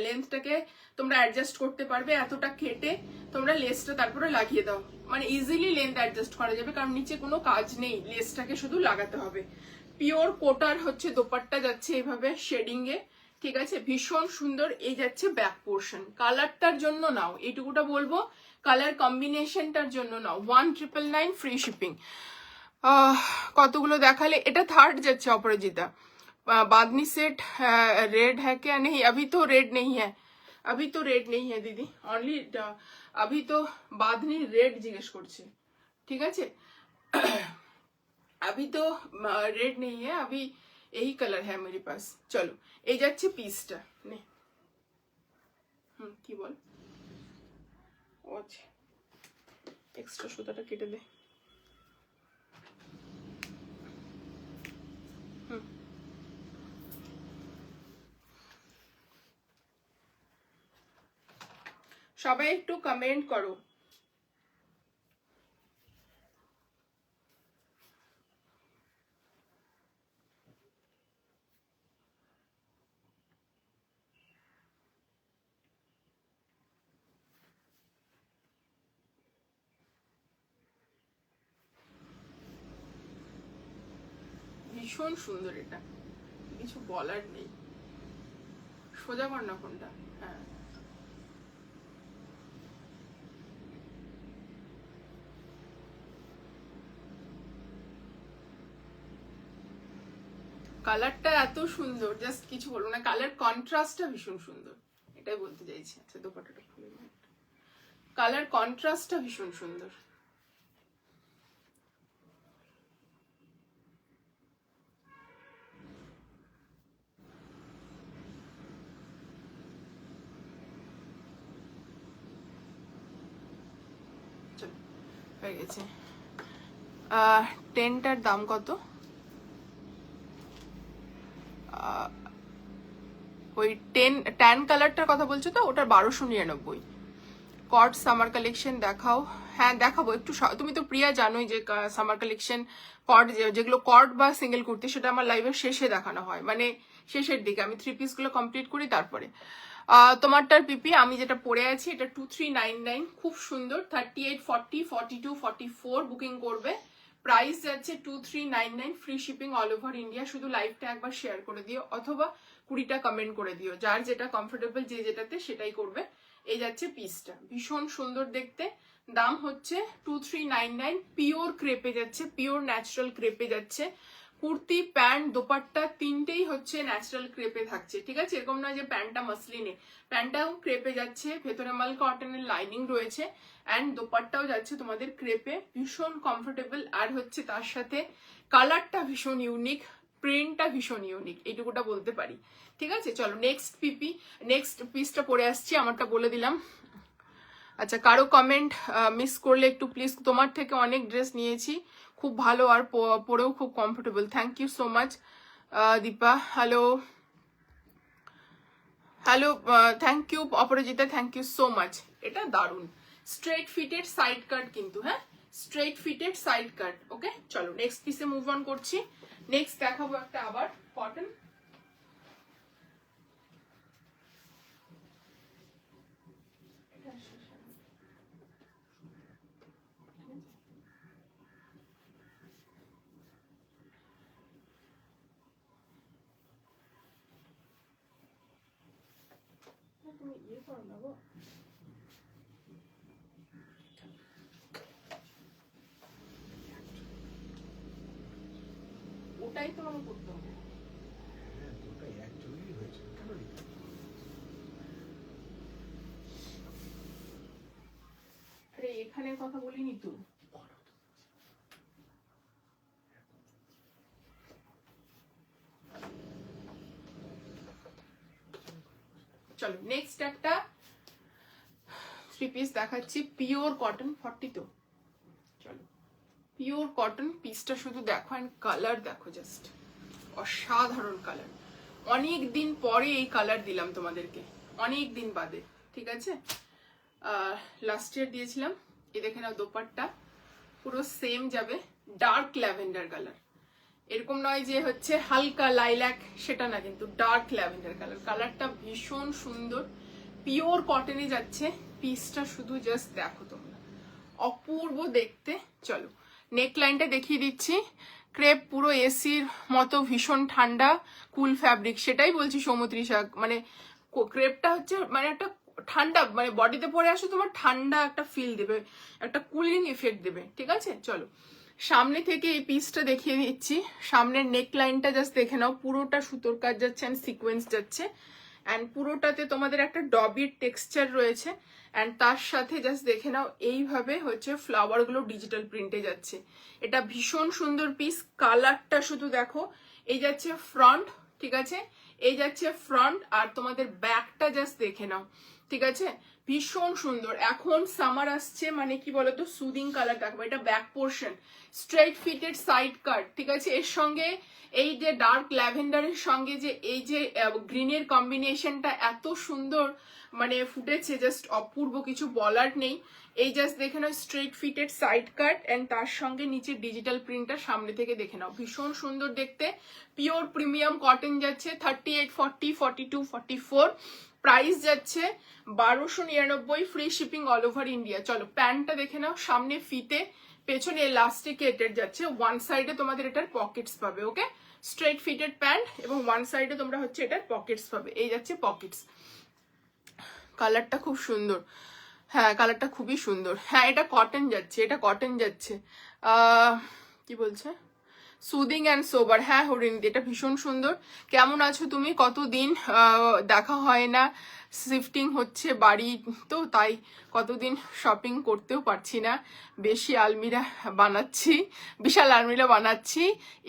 লেন্থটাকে তোমরা অ্যাডজাস্ট করতে পারবে, এতটা কেটে তোমরা লেসটা তারপরে লাগিয়ে দাও, মানে ইজিলি লেন্থ অ্যাডজাস্ট করা যাবে, কারণ নিচে কোনো কাজ নেই, লেসটাকে শুধু লাগাতে হবে। পিওর কোটার হচ্ছে দোপাট্টা যাচ্ছে এইভাবে শেডিং এ, ঠিক আছে, ভীষণ সুন্দর। এই যাচ্ছে ব্যাক পোর্শন, কালারটার জন্য নাও, এইটুকুটা বলবো, কালার কম্বিনেশনটার জন্য নাও। 1999 ফ্রি শিপিং। কতগুলো দেখালে, এটা থার্ড যাচ্ছে অপরাজিতা। बादनी सेट रेड है क्या? नहीं, अभी तो रेड नहीं है, अभी तो रेड नहीं है दीदी, ओनली अभी तो बादनी रेड जिज्ञेस করছে, ঠিক আছে। अभी तो रेड नहीं है, अभी यही कलर है मेरे पास। चलो এই যাচ্ছে পিসটা, নে কি বল, ও আচ্ছা এক্সট্রা সুতাটা কেটে দে। সবাই একটু কমেন্ট করো। ভীষণ সুন্দর, এটা কিছু বলার নেই। সোজা কর না কোনটা, হ্যাঁ কালারটা এত সুন্দর, জাস্ট কিছু বলবো না, কালার কন্ট্রাস্টটা ভীষণ সুন্দর, এটাই বলতে চাইছি। আচ্ছা দোপাট্টাটা খুলে নিই, কালার কন্ট্রাস্টটা ভীষণ সুন্দর। হয়ে গেছে। টেনটার দাম কত? ওই ট্যান কালারটার কথা বলছো তো, ওটার 1299। কর্ড সামার কালেকশন দেখাও। হ্যাঁ দেখাবো একটু, তুমি তো প্রিয়া জানোই যে সামার কালেকশন কর্ড, যেগুলো কর্ড বা সিঙ্গেল কুর্তি, সেটা আমার লাইভের শেষে দেখানো হয়, মানে শেষের দিকে আমি 3 পিস গুলো কমপ্লিট করি তারপরে। তোমারটার পিপি আমি যেটা পরে আছি এটা 2399, খুব সুন্দর। 38, 40, 42, 44 বুকিং করবে। প্রাইস যাচ্ছে 2399, free shipping all over India. শুধু লাইভটা একবার শেয়ার করে দিও অথবা 20টা কমেন্ট করে দিও, যার যেটা কমফোর্টেবল, যে যেটাতে সেটাই করবে। এই যাচ্ছে পিসটা, ভীষণ সুন্দর দেখতে। দাম হচ্ছে 2399, পিওর ক্রেপে যাচ্ছে, পিওর ন্যাচারাল ক্রেপে যাচ্ছে। কুর্তি, প্যান্ট, দোপাট্টা তিনটেই হচ্ছে ন্যাচারাল ক্রেপে থাকছে, ঠিক আছে? এরকম নয় যে প্যান্টটা মাসলিনে, প্যান্টটাও ক্রেপে যাচ্ছে, ভেতরে মাল কটনের লাইনিং রয়েছে, অ্যান্ড দোপাট্টাও যাচ্ছে তোমাদের ক্রেপে, ভীষণ কমফোর্টেবল। আর হচ্ছে তার সাথে কালারটা ভীষণ ইউনিক, প্রিন্টটা ভীষণ ইউনিক, এইটুকুটা বলতে পারি, ঠিক আছে? চলো নেক্সট পিসটা পরে আসছি, আমারটা বলে দিলাম। আচ্ছা, কারো কমেন্ট মিস করলে একটু প্লিজ, তোমার থেকে অনেক ড্রেস নিয়েছি, খুব ভালো আর পরেও খুব comfortable. Thank you so much Dipa. Hello thank you Aparajita, thank you so much. এটা দারুন, স্ট্রেট ফিটেড সাইড কাট কিন্তু, হ্যাঁ straight fitted side cut. Okay চলো নেক্সট পিসে মুভ অন করছি। নেক্সট দেখাবো একটা আবার কটন। তুমি ইয়ে করো না গো, ওটাই তো আমি করতে হবে। আরে এখানের কথা বলিনি তো। চলো নেক্সট একটা 3 পিস দেখাচ্ছি, পিওর কটন, 40 তো। চলো পিওর কটন পিসটা শুধু দেখো, এন্ড কালার দেখো, জাস্ট অসাধারণ কালার। অনেক দিন পরে এই কালার দিলাম তোমাদেরকে, অনেক দিন বাদে, ঠিক আছে? লাস্ট ইয়ার দিয়েছিলাম। এই দেখে নাও দোপাট্টা পুরো সেম যাবে, ডার্ক ল্যাভেন্ডার কালার। এরকম নয় যে হচ্ছে হালকা লাইল্যাক, সেটা না, কিন্তু ডার্ক ল্যাভেন্ডার কালার। কালারটা ভীষণ সুন্দর, পিওর কটনে যাচ্ছে। পিসটা শুধু জাস্ট দেখো তোমরা, অপূর্ব দেখতে। চলো নেক লাইনটা দেখিয়ে দিচ্ছি। ক্রেপ পুরো এসির মতো ভীষণ ঠান্ডা কুল ফ্যাব্রিক, সেটাই বলছি সৌমত্রিশা, মানে ক্রেপটা হচ্ছে মানে একটা ঠান্ডা, মানে বডিতে পরে আসো তোমার ঠান্ডা একটা ফিল দেবে, একটা কুলিং এফেক্ট দেবে, ঠিক আছে? চলো সামনে থেকে এই পিসটা দেখিয়ে দিচ্ছি। সামনের নেক লাইনটা জাস্ট দেখে নাও, পুরোটা সুতোর কাজ যাচ্ছে অ্যান্ড সিকোয়েন্স যাচ্ছে, অ্যান্ড পুরোটাতে তোমাদের একটা ডবির টেক্সচার রয়েছে, অ্যান্ড তার সাথে জাস্ট দেখে নাও এইভাবে হচ্ছে ফ্লাওয়ার গুলো ডিজিটাল প্রিন্টে যাচ্ছে। এটা ভীষণ সুন্দর পিস, কালারটা শুধু দেখো। এই যাচ্ছে ফ্রন্ট, ঠিক আছে? এই যাচ্ছে ফ্রন্ট, আর তোমাদের ব্যাকটা জাস্ট দেখে নাও, ঠিক আছে? ভীষণ সুন্দর। এখন সামার আসছে, মানে কি বলতো, সুদিং কালার দেখো। এটা back portion, straight fitted side কাট, ঠিক আছে? এর সঙ্গে এই যে ডার্ক ল্যাভেন্ডারের সঙ্গে যে এই যে গ্রিনের কম্বিনেশনটা এত সুন্দর মানে ফুটেছে, জাস্ট অপূর্ব, কিছু বলার নেই। এই জাস্ট দেখে নাও straight fitted side cut, and তার সঙ্গে নিচে ডিজিটাল প্রিন্টটা সামনে থেকে দেখে নাও, ভীষণ সুন্দর দেখতে। পিওর প্রিমিয়াম কটন যাচ্ছে, 38, 40, 42, 44। প্রাইস যাচ্ছে 1299, free shipping all over India. চলো প্যান্টটা দেখে নাও, সামনে ফিতে, পেছনে এলাস্টিকেটেড যাচ্ছে, ওয়ান সাইডে তোমাদের এটার পকেটস পাবে। ওকে স্ট্রেট ফিটেড প্যান্ট এবং ওয়ান সাইডে তোমরা হচ্ছে এটার পকেটস পাবে। এই যাচ্ছে পকেটস, কালারটা খুব সুন্দর। হ্যাঁ কালারটা খুবই সুন্দর। হ্যাঁ এটা কটন যাচ্ছে, এটা কটন যাচ্ছে। কি বলছে, সুদিং অ্যান্ড সোবার। হ্যাঁ হরিণদি, এটা ভীষণ সুন্দর। কেমন আছো তুমি? কতদিন দেখা হয় না, শিফটিং হচ্ছে বাড়ি তো, তাই কতদিন শপিং করতেও পারছি না। বেশি আলমিরা বানাচ্ছি, বিশাল আলমিরা বানাচ্ছি,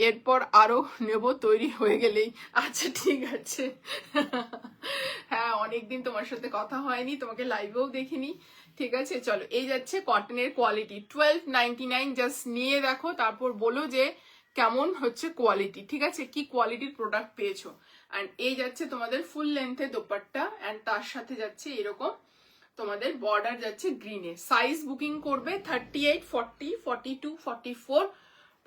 এরপর আরো নেব তৈরি হয়ে গেলেই। আচ্ছা ঠিক আছে। হ্যাঁ অনেকদিন তোমার সাথে কথা হয়নি, তোমাকে লাইভেও দেখিনি। ঠিক আছে চলো, এই যাচ্ছে কটনের কোয়ালিটি 1299। জাস্ট নিয়ে দেখো, তারপর বলো যে কেমন হচ্ছে কোয়ালিটি। ঠিক আছে, কি কোয়ালিটির প্রোডাক্ট পেয়েছো। অ্যান্ড এই যাচ্ছে তোমাদের ফুল লেন্থে দোপাট্টা, অ্যান্ড তার সাথে যাচ্ছে এরকম তোমাদের বর্ডার যাচ্ছে গ্রিনে। সাইজ বুকিং করবে 38, 40, 42, 44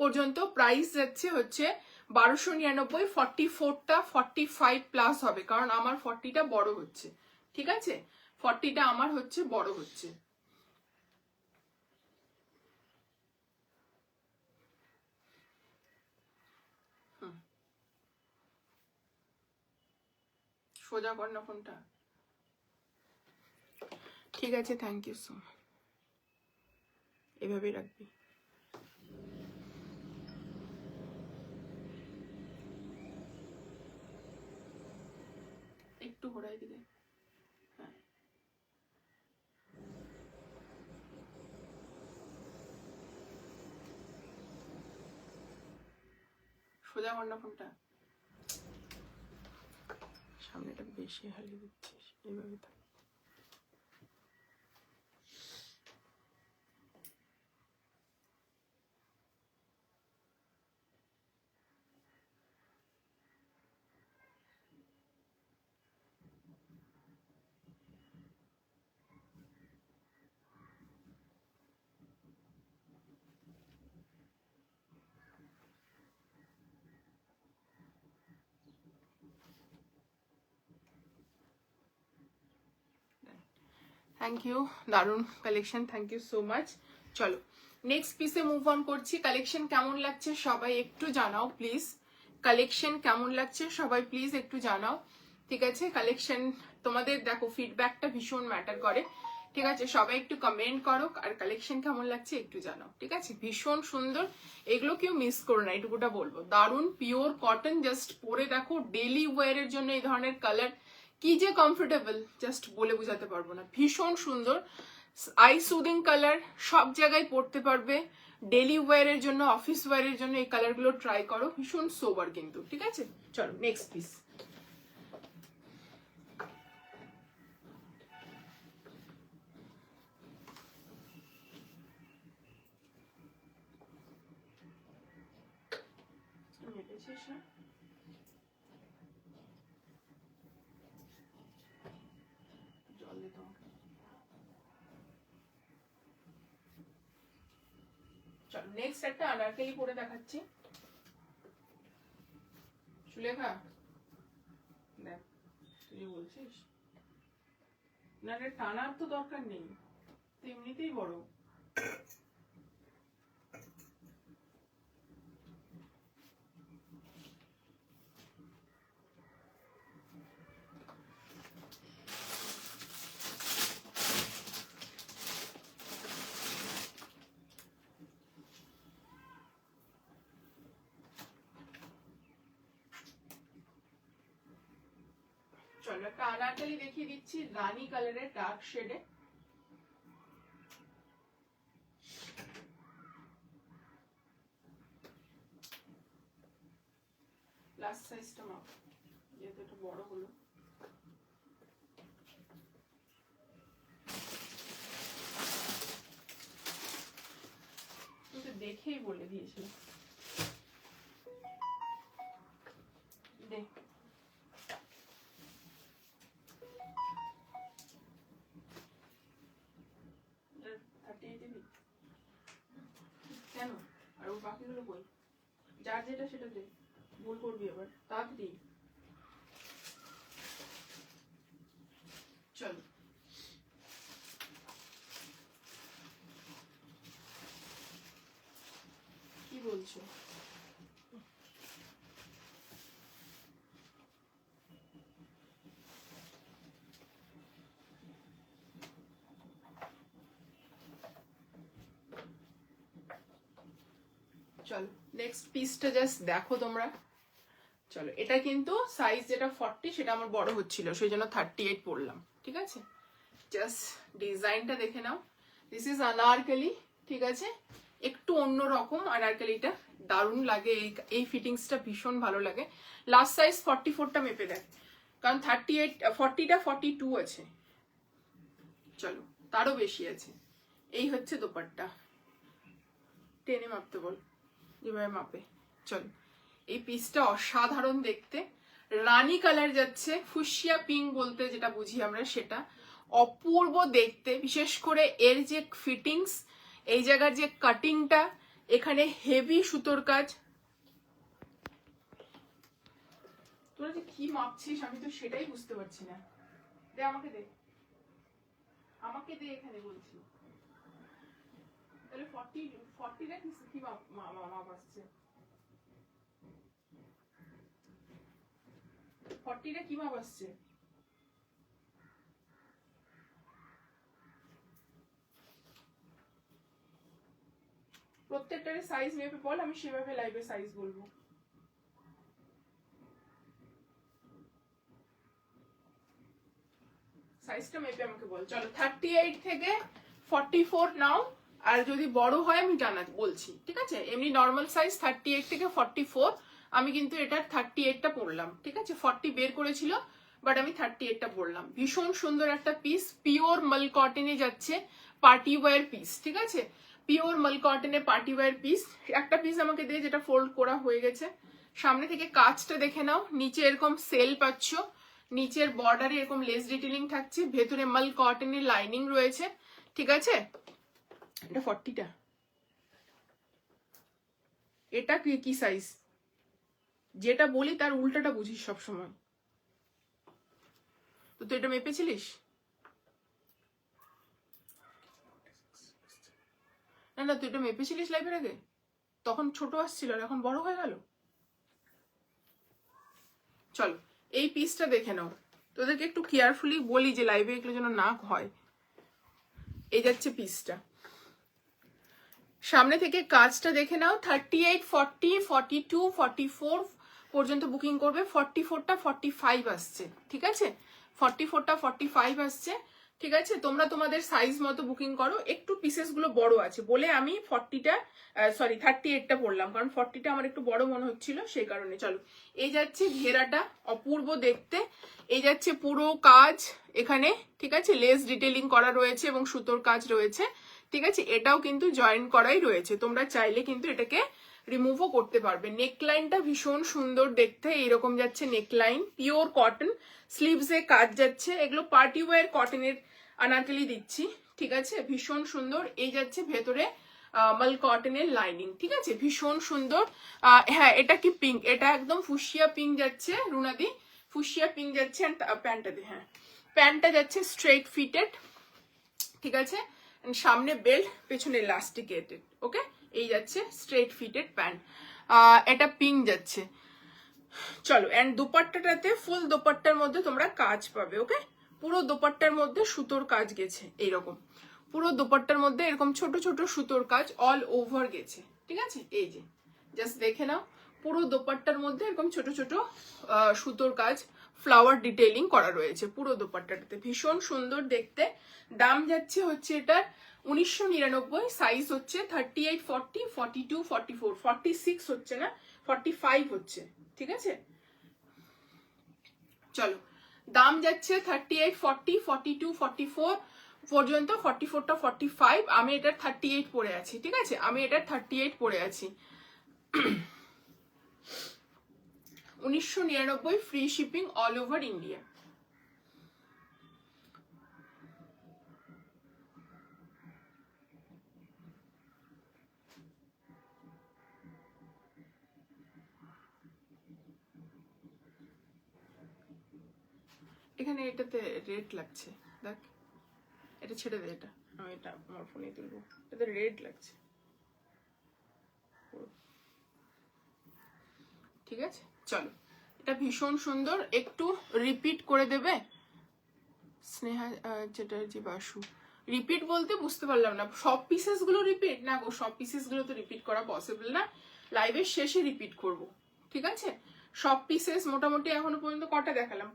পর্যন্ত। প্রাইস যাচ্ছে হচ্ছে 1299। 44টা 45 প্লাস হবে, কারণ আমার 40টা বড় হচ্ছে। ঠিক আছে, 40টা আমার হচ্ছে বড় হচ্ছে। সোজা কর না ফোনটা। ঠিক আছে, থ্যাংক ইউ সো মাচ। এভাবেই রাখবি। একটু ঘোরাই দিলে। হ্যাঁ সোজা কর না ফোনটা। সামনেটা বেশি হারিয়ে দিচ্ছিস, এইভাবে থাক। থ্যাংক ইউ, দারুণ collection, thank you so much. চলো নেক্সট পিসে মুভ অন করছি। কালেকশন কেমন লাগছে সবাই একটু জানাও প্লিজ। কালেকশন কেমন লাগছে সবাই প্লিজ একটু জানাও। ঠিক আছে, কালেকশন তোমাদের দেখো ফিডব্যাকটা ভীষণ ম্যাটার করে। ঠিক আছে, সবাই একটু কমেন্ট করো, আর কালেকশন কেমন লাগছে একটু জানাও। ঠিক আছে, ভীষণ সুন্দর, এগুলো কেউ মিস করো না, এটুকুটা বলবো। দারুণ পিওর কটন, জাস্ট পরে দেখো ডেলি ওয়ারের জন্য এই ধরনের কালার কি যে কমফোর্টেবল, জাস্ট বলে বোঝাতে পারবো না। ভীষণ সুন্দর আই সুদিং কালার, সব জায়গায় পরতে পারবে। ডেলি ওয়ারের জন্য, অফিস ওয়ারের জন্য এই কালারগুলো ট্রাই করো, ভীষণ সোবার কিন্তু। ঠিক আছে চলো নেক্সট পিস। চলো নেক্সট একটা আনারকলি পরে দেখাচ্ছি। সুলেখা দেখ, তুই বলছিস না রে, টানার তো দরকার নেই, তো এমনিতেই বড়। চলো একটা আনারকলি দেখিয়ে দিচ্ছি, রানী কালারের ডার্ক শেডে। লাস্ট সাইজটা মাপ, যেহেতু এটা বড় হলো। তোকে দেখেই বলে দিয়েছিলাম। দেখ কেন, আর ওর বাকিগুলো কই? যার যেটা সেটা দে, ভুল করবি আবার তাড়াতাড়ি। চলো কি বলছো? নেক্সট পিসটা জাস্ট দেখো তোমরা। চলো, এটা কিন্তু সাইজ যেটা 40 সেটা আমার বড় হচ্ছিল, সেই জন্য 38 পরলাম। ঠিক আছে, জাস্ট ডিজাইনটা দেখে নাও। This is Anarkali. ঠিক আছে, একটু অন্যরকম আনারকলিটা, দারুণ লাগে। এই ফিটিংসটা ভীষণ ভালো লাগে। লাস্ট সাইজ 44টা মেপে দেয়, কারণ 38 40টা 42 আছে। চলো, তারও বেশি আছে। এই হচ্ছে দোপাট্টা। টেনে মাপতে বল, যেভাবে মাপে। চলো, এই পিসটা অসাধারণ দেখতে, রানী কালার যাচ্ছে, ফুসিয়া পিঙ্ক বলতে যেটা বুঝি আমরা সেটা। অপূর্ব দেখতে, বিশেষ করে এর যে ফিটিংস, এই জায়গার যে কাটিংটা, এখানে হেভি সুতোর কাজ। তোরা যে কি মাপছিস আমি তো সেটাই বুঝতে পারছি না। দে আমাকে দে, আমাকে দে, এখানে বলছি। তাহলে 40টা কি মাপ আসছে? 40টা কি মাপ আসছে? প্রত্যেকটারে সাইজ মেপে বল, আমি সেভাবে লাইভে সাইজ বলবো। সাইজটা মেপে আমাকে বল। চলো, 38 থেকে 44 নাও, আর যদি বড় হয় আমি বলছি। ঠিক আছে, এমনি নর্মাল সাইজ 38 থেকে 44। আমি কিন্তু এটার 38টা পরলাম। ঠিক আছে, 40 বের করেছিল, বাট আমি 38টা পরলাম। ভীষণ সুন্দর একটা পিস, পিওর মাল কটনে যাচ্ছে, পার্টি ওয়্যার পিস। ঠিক আছে, পিওর মাল কটনে পার্টি ওয়্যার পিস। একটা পিস আমাকে দিয়ে, যেটা ফোল্ড করা হয়ে গেছে। সামনে থেকে কাজটা দেখে নাও, নিচে এরকম সেল পাচ্ছ, নিচের বর্ডারে এরকম লেস ডিটেলিং থাকছে, ভেতরে মাল কটনের লাইনিং রয়েছে। ঠিক আছে, এটা 40টা। এটা কি সাইজ? যেটা বলি তার উল্টাটা বুঝিস সবসময়। তো তুই এটা মেপেছিলিস? না না, তুই এটা মেপেছিলিস লাইভের আগে? তখন ছোট আসছিল আর এখন বড় হয়ে গেল। চলো, এই পিসটা দেখে নাও। তোদেরকে একটু কেয়ারফুলি বলি যে লাইভে এগুলো যেন না হয়। এই যাচ্ছে পিসটা, সামনে থেকে কাজটা দেখে নাও। 38, 40, 42, 44 পর্যন্ত বুকিং করবে। 44টা 45 আসছে। ঠিক আছে, 44টা 45 আসছে। ঠিক আছে, তোমরা তোমাদের সাইজ মতো বুকিং করো। একটু পিসেস গুলো বড় আছে বলে আমি 38টা পড়লাম, কারণ 40টা আমার একটু বড় মনে হচ্ছিল, সেই কারণে। চলো, এই যাচ্ছে ঘেরাটা, অপূর্ব দেখতে। এই যাচ্ছে পুরো কাজ এখানে। ঠিক আছে, লেস ডিটেলিং করা রয়েছে এবং সুতোর কাজ রয়েছে। ঠিক আছে, এটাও কিন্তু জয়েন করাই রয়েছে, তোমরা চাইলে কিন্তু এটাকে রিমুভও করতে পারবে। নেকলাইনটা ভীষণ সুন্দর দেখতে, এইরকম যাচ্ছে নেকলাইন, পিওর কটন। স্লিভসে কাজ যাচ্ছে, এগুলো পার্টি ওয়্যার কটনের আনারকলি দিচ্ছি। ঠিক আছে, ভীষণ সুন্দর। এই যাচ্ছে ভেতরে মাল কটনের লাইনিং। ঠিক আছে, ভীষণ সুন্দর। হ্যাঁ, এটা কি পিঙ্ক? এটা একদম ফুসিয়া পিঙ্ক যাচ্ছে রুনাদি, ফুসিয়া পিঙ্ক যাচ্ছে। প্যান্টটা দিয়ে, হ্যাঁ, প্যান্টটা যাচ্ছে স্ট্রেট ফিটেড। ঠিক আছে, সামনে বেল্ট, পেছনে ইলাস্টিকেটেড। ওকে, এই যাচ্ছে স্ট্রেট ফিটেড প্যান্ট। এটা পিঙ্ক যাচ্ছে। চলো, এন্ড দোপাট্টাটাতে ফুল দোপাট্টার মধ্যে তোমরা কাজ পাবে। ওকে, পুরো দোপাট্টার মধ্যে সুতোর কাজ গেছে এইরকম। পুরো দোপাট্টার মধ্যে এরকম ছোট ছোট সুতোর কাজ অল ওভার গেছে। ঠিক আছে, এই যে জাস্ট দেখে নাও, পুরো দোপাট্টার মধ্যে এরকম ছোট ছোট সুতোর কাজ, ফ্লাওয়ার ডিটেইলিং করা রয়েছে পুরো দোপাট্টাটাতে। ভীষণ সুন্দর দেখতে। দাম যাচ্ছে হচ্ছে এটার 1999। সাইজ হচ্ছে 38, 40, 42, 44, 46 হচ্ছে না, 45 হচ্ছে। ঠিক আছে, চলো, দাম যাচ্ছে 38, 40, 42, 44 পর্যন্ত। 44টা 45, আমি এটার 38 পরে আছি। ঠিক আছে, আমি এটার 38 পরে আছি। 1999, free shipping all over India. এখানে এটাতে রেড লাগছে, দেখ, এটা ছেড়ে দে, এটা আমি এটা আমার ফোনে তুলবো। এটাতে রেড লাগছে। ঠিক আছে, চলো, এটা ভীষণ সুন্দর। একটু রিপিট করে দেবে স্নেহা চ্যাটার্জি বাসু। রিপিট বলতে বুঝতে পারলাম না, সব পিসেস গুলো রিপিট না গো, সব পিসেস গুলো তো রিপিট করা পসিবল না। লাইভের শেষে রিপিট করব, ঠিক আছে? সব পিসেস মোটামুটি এখনো পর্যন্ত কটা দেখালাম?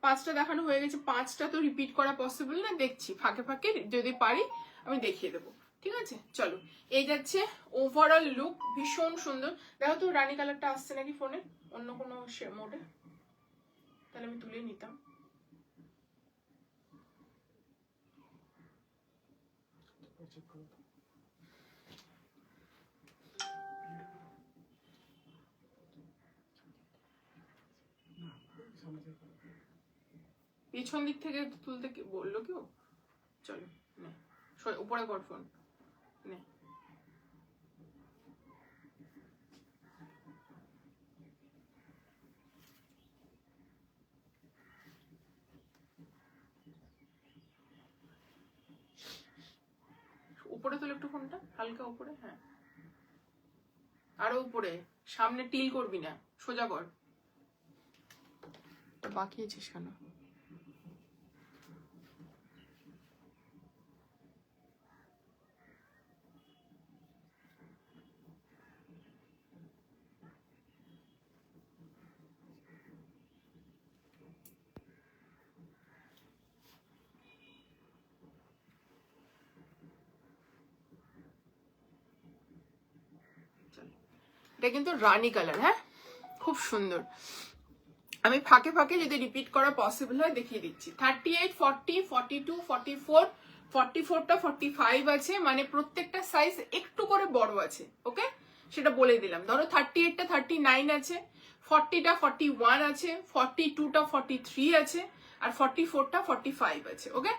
পাঁচটা দেখানো হয়ে গেছে। 5টা তো রিপিট করা পসিবল না, দেখছি ফাঁকে ফাঁকে যদি পারি আমি দেখিয়ে দেবো, ঠিক আছে? চলো, এই যাচ্ছে ওভারঅল লুক, ভীষণ সুন্দর। দেখো তো রানী কালারটা আসছে নাকি ফোনে, অন্য কোনো মোডে, তাহলে আমি তুলে নিতাম। পিছন দিক থেকে তুলতে বললো কেউ? চলো নে, উপরে কর ফোন, নে। উপরে তোলে একটু ফোনটা, হালকা উপরে, হ্যাঁ আরো উপরে, সামনে টিল করবি না, সোজা কর। বাকিয়েছিস কেন? এটা কিন্তু রানী কালার, হ্যাঁ খুব সুন্দর। আমি ফাঁকে ফাঁকে যদি রিপিট করা পসিবল হয় দেখিয়ে দিচ্ছি। 38, 40, 42, 44, 44টা 45 আছে, মানে প্রত্যেকটা সাইজ একটু করে বড় আছে, ওকে সেটা বলে দিলাম। ধরো 38টা 39 আছে, 40টা 41 আছে, 42টা 43 আছে, আর 44টা 45 আছে, ওকে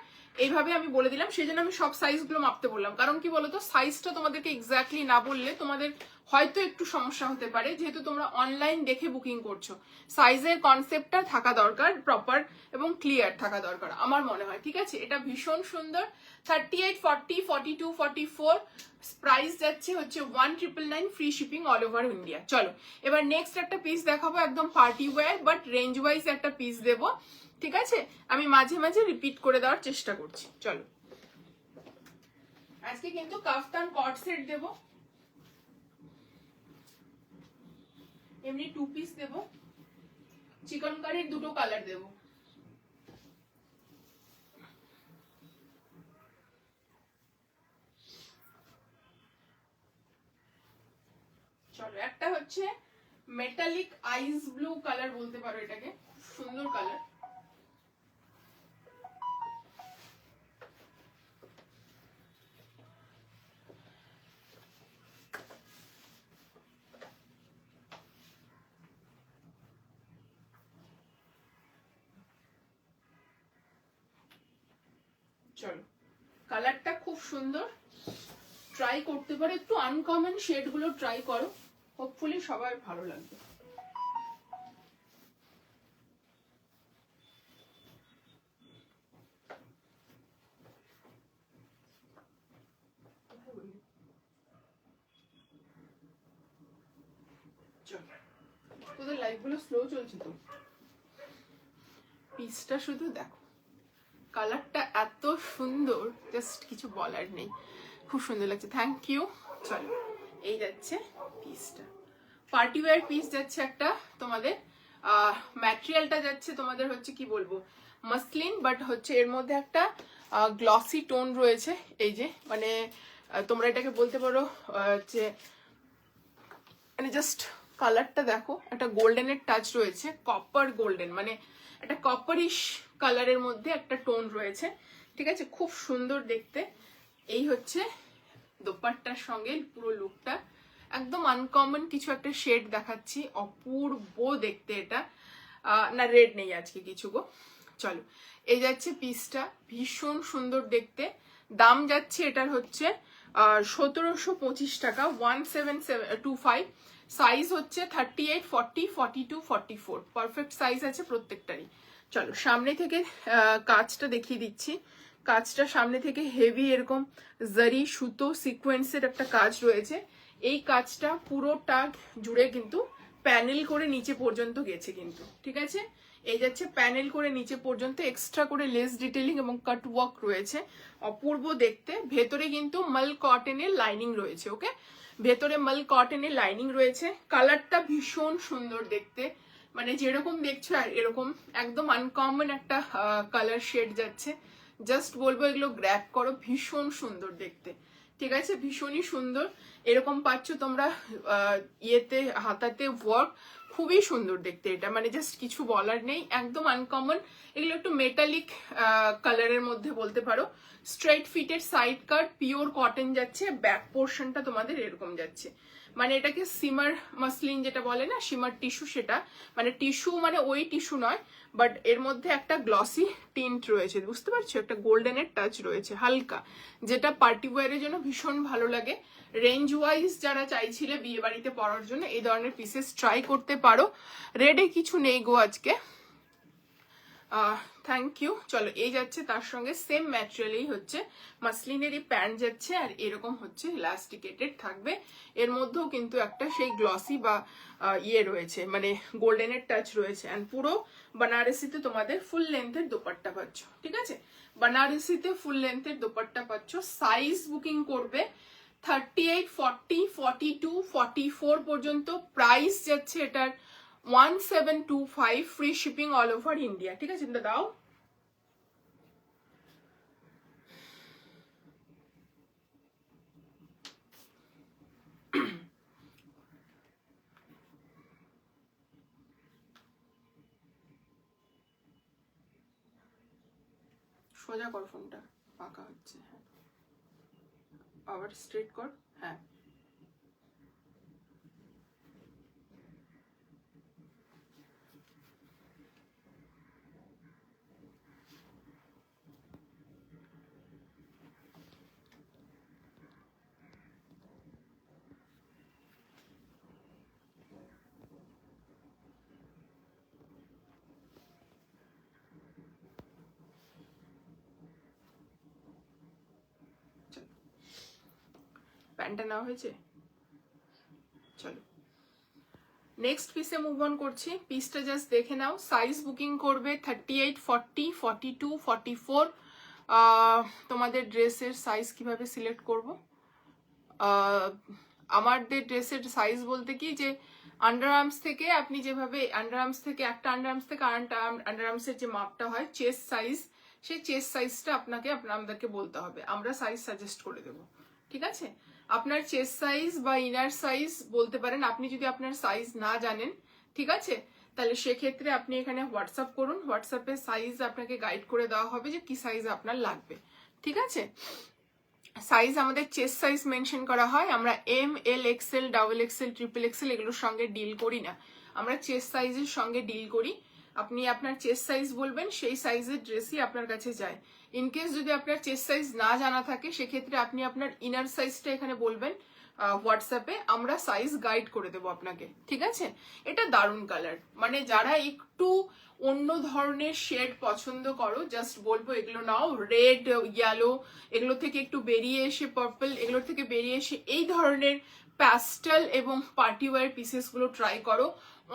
এইভাবে আমি বলে দিলাম। সেই জন্য আমি সব সাইজগুলো মাপতে বললাম, কারণ কি বলতো, সাইজটা তোমাদেরকে এক্স্যাক্টলি না বললে তোমাদের হয়তো একটু সমস্যা হতে পারে, যেহেতু তোমরা অনলাইন দেখে বুকিং করছো। সাইজের কনসেপ্টটা থাকা দরকার, প্রপার এবং ক্লিয়ার থাকা দরকার আমার মনে হয়, ঠিক আছে? এটা ভীষণ সুন্দর। 38, 40, 42, 44 প্রাইস যাচ্ছে হচ্ছে 1999, free shipping all over India. চলো এবার নেক্সট একটা পিস দেখাবো, একদম party wear but range wise একটা পিস দেবো, ঠিক আছে? আমি মাঝে মাঝে রিপিট করে দেওয়ার চেষ্টা করছি। চলো, আজকে কিন্তু কাফতান কট সেট দেবো, এমনি 2 পিস দেবো, চিকন কারির 2টো কালার দেবো। চলো, একটা হচ্ছে মেটালিক আইস ব্লু কালার বলতে পারো এটাকে, সুন্দর কালার। চলো, কালারটা খুব সুন্দর, ট্রাই করতে পারো, একটু আনকমন শেড গুলো ট্রাই করো, হোপফুলি সবার ভালো লাগবে। তোদের লাইভ গুলো স্লো চলছে তো, পিসটা শুধু দেখো, কালারটা এত সুন্দর, জাস্ট কিছু বলার নেই, খুব সুন্দর লাগছে, থ্যাংক ইউ। চলো, এই যাচ্ছে পিসটা, পার্টি ওয়্যার পিস যাচ্ছে একটা তোমাদের। ম্যাটেরিয়ালটা যাচ্ছে তোমাদের হচ্ছে কি বলবো, মাসলিন, বাট হচ্ছে এর মধ্যে একটা গ্লসি টোন রয়েছে, এই যে মানে তোমরা এটাকে বলতে পারো হচ্ছে, মানে জাস্ট কালারটা দেখো, একটা গোল্ডেনের টাচ রয়েছে, কপার গোল্ডেন, মানে একটা কপারিশ কালারের মধ্যে একটা টোন রয়েছে, ঠিক আছে? খুব সুন্দর দেখতে। এই হচ্ছে দোপাট্টার সঙ্গে পুরো লুকটা, একদম আনকমন কিছু একটা শেড দেখাচ্ছি, অপূর্ব দেখতে এটা। না রেড নেই আজকে কিছু গো। চলো, এই যাচ্ছে পিসটা, ভীষণ সুন্দর দেখতে। দাম যাচ্ছে এটার হচ্ছে 1725 টাকা, 1725। সাইজ হচ্ছে 38, 40, 42, 44, পারফেক্ট সাইজ আছে প্রত্যেকটারই। চলো, সামনে থেকে কাজটা দেখিয়ে দিচ্ছি। কাজটা সামনে থেকে হেভি এরকম জারি সুতো সিকোয়েন্সের একটা কাজ রয়েছে। এই কাজটা পুরোটা জুড়ে কিন্তু প্যানেল করে নিচে পর্যন্ত গেছে কিন্তু, ঠিক আছে? এই যাচ্ছে প্যানেল করে নিচে পর্যন্ত এক্সট্রা করে লেস ডিটেলিং এবং কাট ওয়ার্ক রয়েছে, অপূর্ব দেখতে। ভেতরে কিন্তু মাল কটনের লাইনিং রয়েছে, ওকে, ভেতরে মাল কটনের লাইনিং রয়েছে। কালারটা ভীষণ সুন্দর দেখতে, মানে যেরকম দেখছো আর এরকম একদম আনকমন একটা কালার শেড যাচ্ছে। জাস্ট বলবো এগুলো গ্র্যাব করো, ভীষণ সুন্দর দেখতে, ঠিক আছে, ভীষণই সুন্দর। এরকম পাচ্ছ তোমরা ইয়েতে, হাতাতে ওয়ার্ক, খুবই সুন্দর দেখতে এটা, মানে জাস্ট কিছু বলার নেই, একদম আনকমন। এগুলো একটু মেটালিক কালারের মধ্যে বলতে পারো। স্ট্রেট ফিটের সাইড কাট, পিওর কটন যাচ্ছে, ব্যাক পোর্শনটা তোমাদের এরকম যাচ্ছে, মানে এটাকে সিমার মাসলিন যেটা বলে না, সিমার টিস্যু, সেটা মানে টিস্যু, মানে ওই টিস্যু নয়, বাট এর মধ্যে একটা গ্লসি টিন্ট রয়েছে, বুঝতে পারছো, একটা গোল্ডেনের টাচ রয়েছে হালকা, যেটা পার্টি ওয়্যারের জন্য ভীষণ ভালো লাগে। রেঞ্জ ওয়াইজ যারা চাইছিলে বিয়ে বাড়িতে পরার জন্য এই ধরনের পিসেস ট্রাই করতে পারো। রেডে কিছু নেই গো আজকে, থ্যাংক ইউ। চলো, এই যাচ্ছে তার সঙ্গে সেম ম্যাটেরিয়ালই হচ্ছে মাসলিনেরই প্যান্ট যাচ্ছে, আর এরকম হচ্ছে ইলাস্টিকেটেড থাকবে। এর মধ্যেও কিন্তু একটা সেই গ্লসি বা ইয়ে রয়েছে, মানে গোল্ডেনের টাচ রয়েছে। অ্যান্ড পুরো বানারসিতে তোমাদের ফুল লেন্থের দোপাট্টা পাচ্ছ, ঠিক আছে, বানারসিতে ফুল লেন্থের দোপাট্টা পাচ্ছ। সাইজ বুকিং করবে 38, 40, 42, 44 পর্যন্ত। প্রাইস যাচ্ছে এটার 1725, free shipping all over India, ঠিক আছে, দাও। সোজা কর ফোনটা, পাকা হচ্ছে, হ্যাঁ, আবার স্ট্রেট কর, হ্যাঁ। প্যান্টটা নেওয়া হয়েছে, চলো নেক্সট পিসে মুভ অন করছি। পিসটা জাস্ট দেখে নাও। সাইজ বুকিং করবে 38, 40, 42, 44। তোমাদের ড্রেসের সাইজ কিভাবে সিলেক্ট করব? আমাদের ড্রেসের সাইজ বলতে কি, যে আন্ডার আর্মস থেকে আপনি যেভাবে আন্ডার আর্মস থেকে একটা আন্ডার আর্মস থেকে আরেকটা আন্ডার আর্মসের যে মাপটা হয় চেস্ট সাইজ, সেই চেস্ট সাইজটা আপনাদেরকে বলতে হবে, আমরা সাইজ সাজেস্ট করে দেবো, ঠিক আছে। আপনার চেস্ট সাইজ বা ইনার সাইজ বলতে পারেন। আপনি যদি আপনার সাইজ না জানেন, ঠিক আছে, তাহলে সেক্ষেত্রে আপনি এখানে হোয়াটসঅ্যাপ করুন, হোয়াটসঅ্যাপে সাইজ আপনাকে গাইড করে দেওয়া হবে যে কি সাইজ আপনার লাগবে, ঠিক আছে। সাইজ আমাদের চেস্ট সাইজ মেনশন করা হয়, আমরা M, L, XL, double XL, triple XL এগুলোর সঙ্গে ডিল করি না, আমরা চেস্ট সাইজের সঙ্গে ডিল করি। আপনি আপনার চেস্ট সাইজ বলবেন, সেই সাইজের ড্রেসই আপনার কাছে যায়। ইনকেস যদি আপনার চেস্ট সাইজ না জানা থাকে, সেক্ষেত্রে আপনি আপনার ইনার সাইজটা এখানে বলবেন হোয়াটসঅ্যাপে, আমরা সাইজ গাইড করে দেবো আপনাকে, ঠিক আছে। এটা দারুণ কালার, মানে যারা একটু অন্য ধরনের শেড পছন্দ করো, জাস্ট বলবো এগুলো নাও। রেড, ইয়েলো, এগুলো থেকে একটু বেরিয়ে এসে পার্পল, এগুলোর থেকে বেরিয়ে এসে এই ধরনের প্যাস্টেল এবং পার্টি ওয়্যার পিসেসগুলো ট্রাই করো,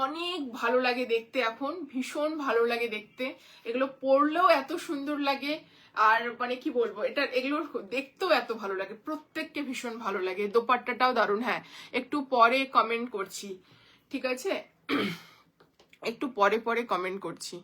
অনেক ভালো লাগে দেখতে, এখন ভীষণ ভালো লাগে দেখতে, এগুলো পরলেও এত সুন্দর লাগে। আর মানে কি বলবো, এগুলো দেখতেও এত ভালো লাগে, প্রত্যেককে ভীষণ ভালো লাগে। দোপাট্টাটাও দারুণ, হ্যাঁ, একটু পরে কমেন্ট করছি, ঠিক আছে, একটু পরে পরে কমেন্ট করছি।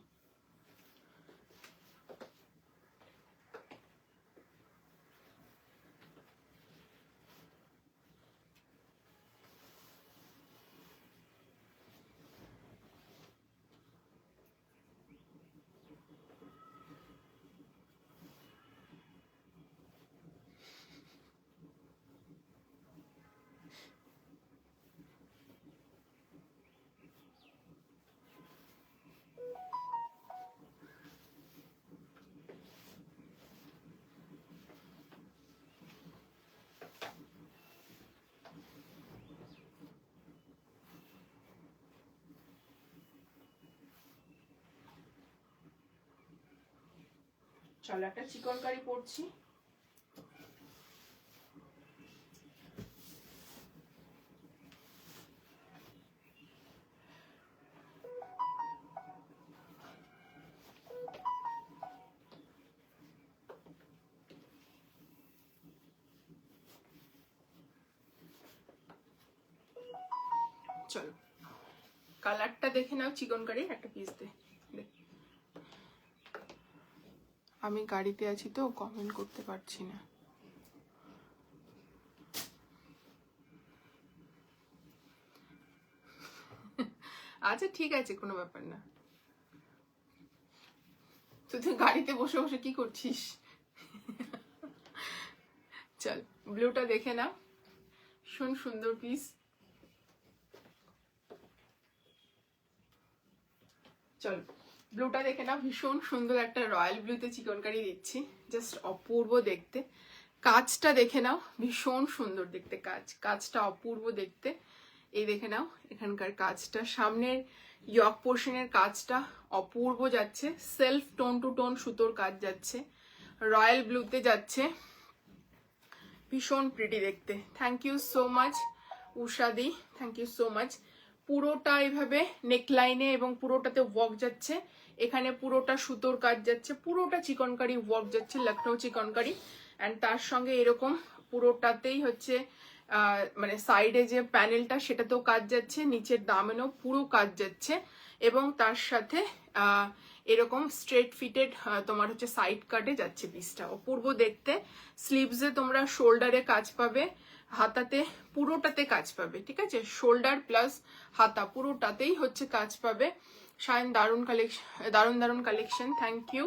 চলো একটা চিকন কারি পরছি। চলো কালারটা দেখে নাও, চিকনকারি একটা পিস দে। আমি গাড়িতে আছি তো কমেন্ট করতে পারছি না। আচ্ছা ঠিক আছে, কোনো ব্যাপার না। তুই গাড়িতে বসে বসে কি করছিস? চল ব্লুটা দেখে না, ভীষণ সুন্দর পিস। চল ব্লুটা দেখে না, ভীষণ সুন্দর একটা রয়্যাল ব্লুতে চিকনকারি দিচ্ছি, জাস্ট অপূর্ব দেখতে। কাজটা দেখে নাও, ভীষণ সুন্দর দেখতে কাজটা অপূর্ব দেখতে। এই দেখে নাও এখানকার কাজটা, সামনের ইয়ক পোর্শনের কাজটা অপূর্ব যাচ্ছে, সেলফ টোন টু টোন সুতোর কাজ যাচ্ছে, রয়্যাল ব্লুতে যাচ্ছে, ভীষণ প্রিটি দেখতে। থ্যাংক ইউ সো মাচ উষাদি, থ্যাংক ইউ সো মাচ। পুরোটা এইভাবে নেকলাইনে এবং পুরোটাতে ওয়ার্ক যাচ্ছে, এখানে পুরোটা সুতোর কাজ যাচ্ছে, পুরোটা চিকনকারি ওয়ার্ক যাচ্ছে, লখনৌ চিকনকারি। অ্যান্ড তার সঙ্গে এরকম পুরোটাতেই হচ্ছে মানে সাইডে যে প্যানেলটা সেটাতেও কাজ যাচ্ছে, নিচের দামেনও পুরো কাজ যাচ্ছে, এবং তার সাথে এরকম স্ট্রেট ফিটেড তোমার হচ্ছে সাইড কাটে যাচ্ছে পিসটা, অপূর্ব দেখতে। স্লিভসে তোমরা শোল্ডারে কাজ পাবে, হাতাতে পুরোটাতে কাজ পাবে, ঠিক আছে, শোল্ডার প্লাস হাতা পুরোটাতেই হচ্ছে কাজ পাবে। শাইন দারুণ কালেকশন, দারুণ কালেকশন, থ্যাংক ইউ।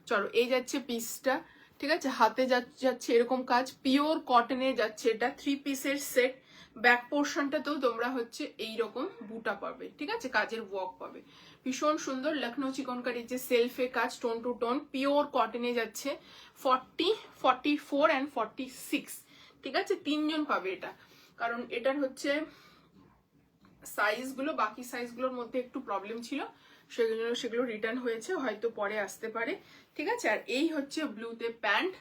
চলো এই যাচ্ছে পিসটা, ঠিক আছে, হাতে যাচ্ছে এরকম কাজ, পিওর কটনে যাচ্ছে, এটা 3 পিসের সেট। ব্যাক পোর্শনটাতেও তোমরা হচ্ছে এইরকম বুটা পাবে, ঠিক আছে, কাজের ওয়ার্ক পাবে, ভীষণ সুন্দর। লখনৌ চিকনকারির যে সেলফে কাজ টোন টু টোন পিওর কটনে যাচ্ছে, 40, 44 অ্যান্ড 46, ঠিক আছে, 3জন পাবে এটা, কারণ এটার হচ্ছে সাইজগুলো বাকি সাইজগুলোর মধ্যে একটু প্রবলেম ছিল, সেগুলো রিটার্ন হয়েছে, হয়তো পরে আসতে পারে, ঠিক আছে। আর এই হচ্ছে ব্লুতে প্যান্ট,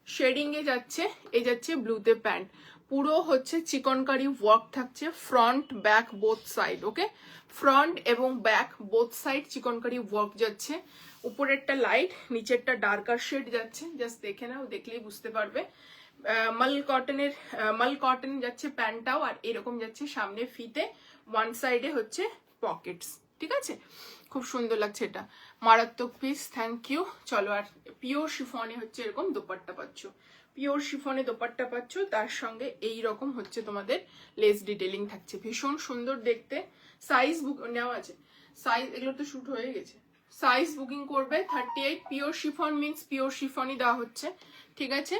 শেডিং এ যাচ্ছে, এই যাচ্ছে ব্লুতে প্যান্ট, পুরো হচ্ছে চিকনকারি ওয়ার্ক থাকছে, ফ্রন্ট ব্যাক বোথ সাইড, ওকে, ফ্রন্ট এবং back both side chikankari work যাচ্ছে, উপরেরটা লাইট নিচেরটা ডার্কার শেড যাচ্ছে, জাস্ট দেখে নাও, দেখলেই বুঝতে পারবে। মাল কটন যাচ্ছে প্যান্টটাও, আর এরকম যাচ্ছে সামনে ফিতে, ওয়ান সাইডে হচ্ছে পকেটস, ঠিক আছে, খুব সুন্দর লাগছে এটা, মারাত্মক পিস, থ্যাংক ইউ। চলো আর পিওর শিফনে হচ্ছে এরকম দোপাট্টা পাচ্ছ, পিওর শিফনে দোপাট্টা পাচ্ছ, তার সঙ্গে এই রকম হচ্ছে তোমাদের লেস ডিটেলিং থাকছে, ভীষণ সুন্দর দেখতে। সাইজ বুক নেওয়া আছে, সাইজ এগুলো তো শুট হয়ে গেছে, সাইজ বুকিং করবে 38। পিওর শিফন মিন্স পিওর শিফনই দেওয়া হচ্ছে, ঠিক আছে,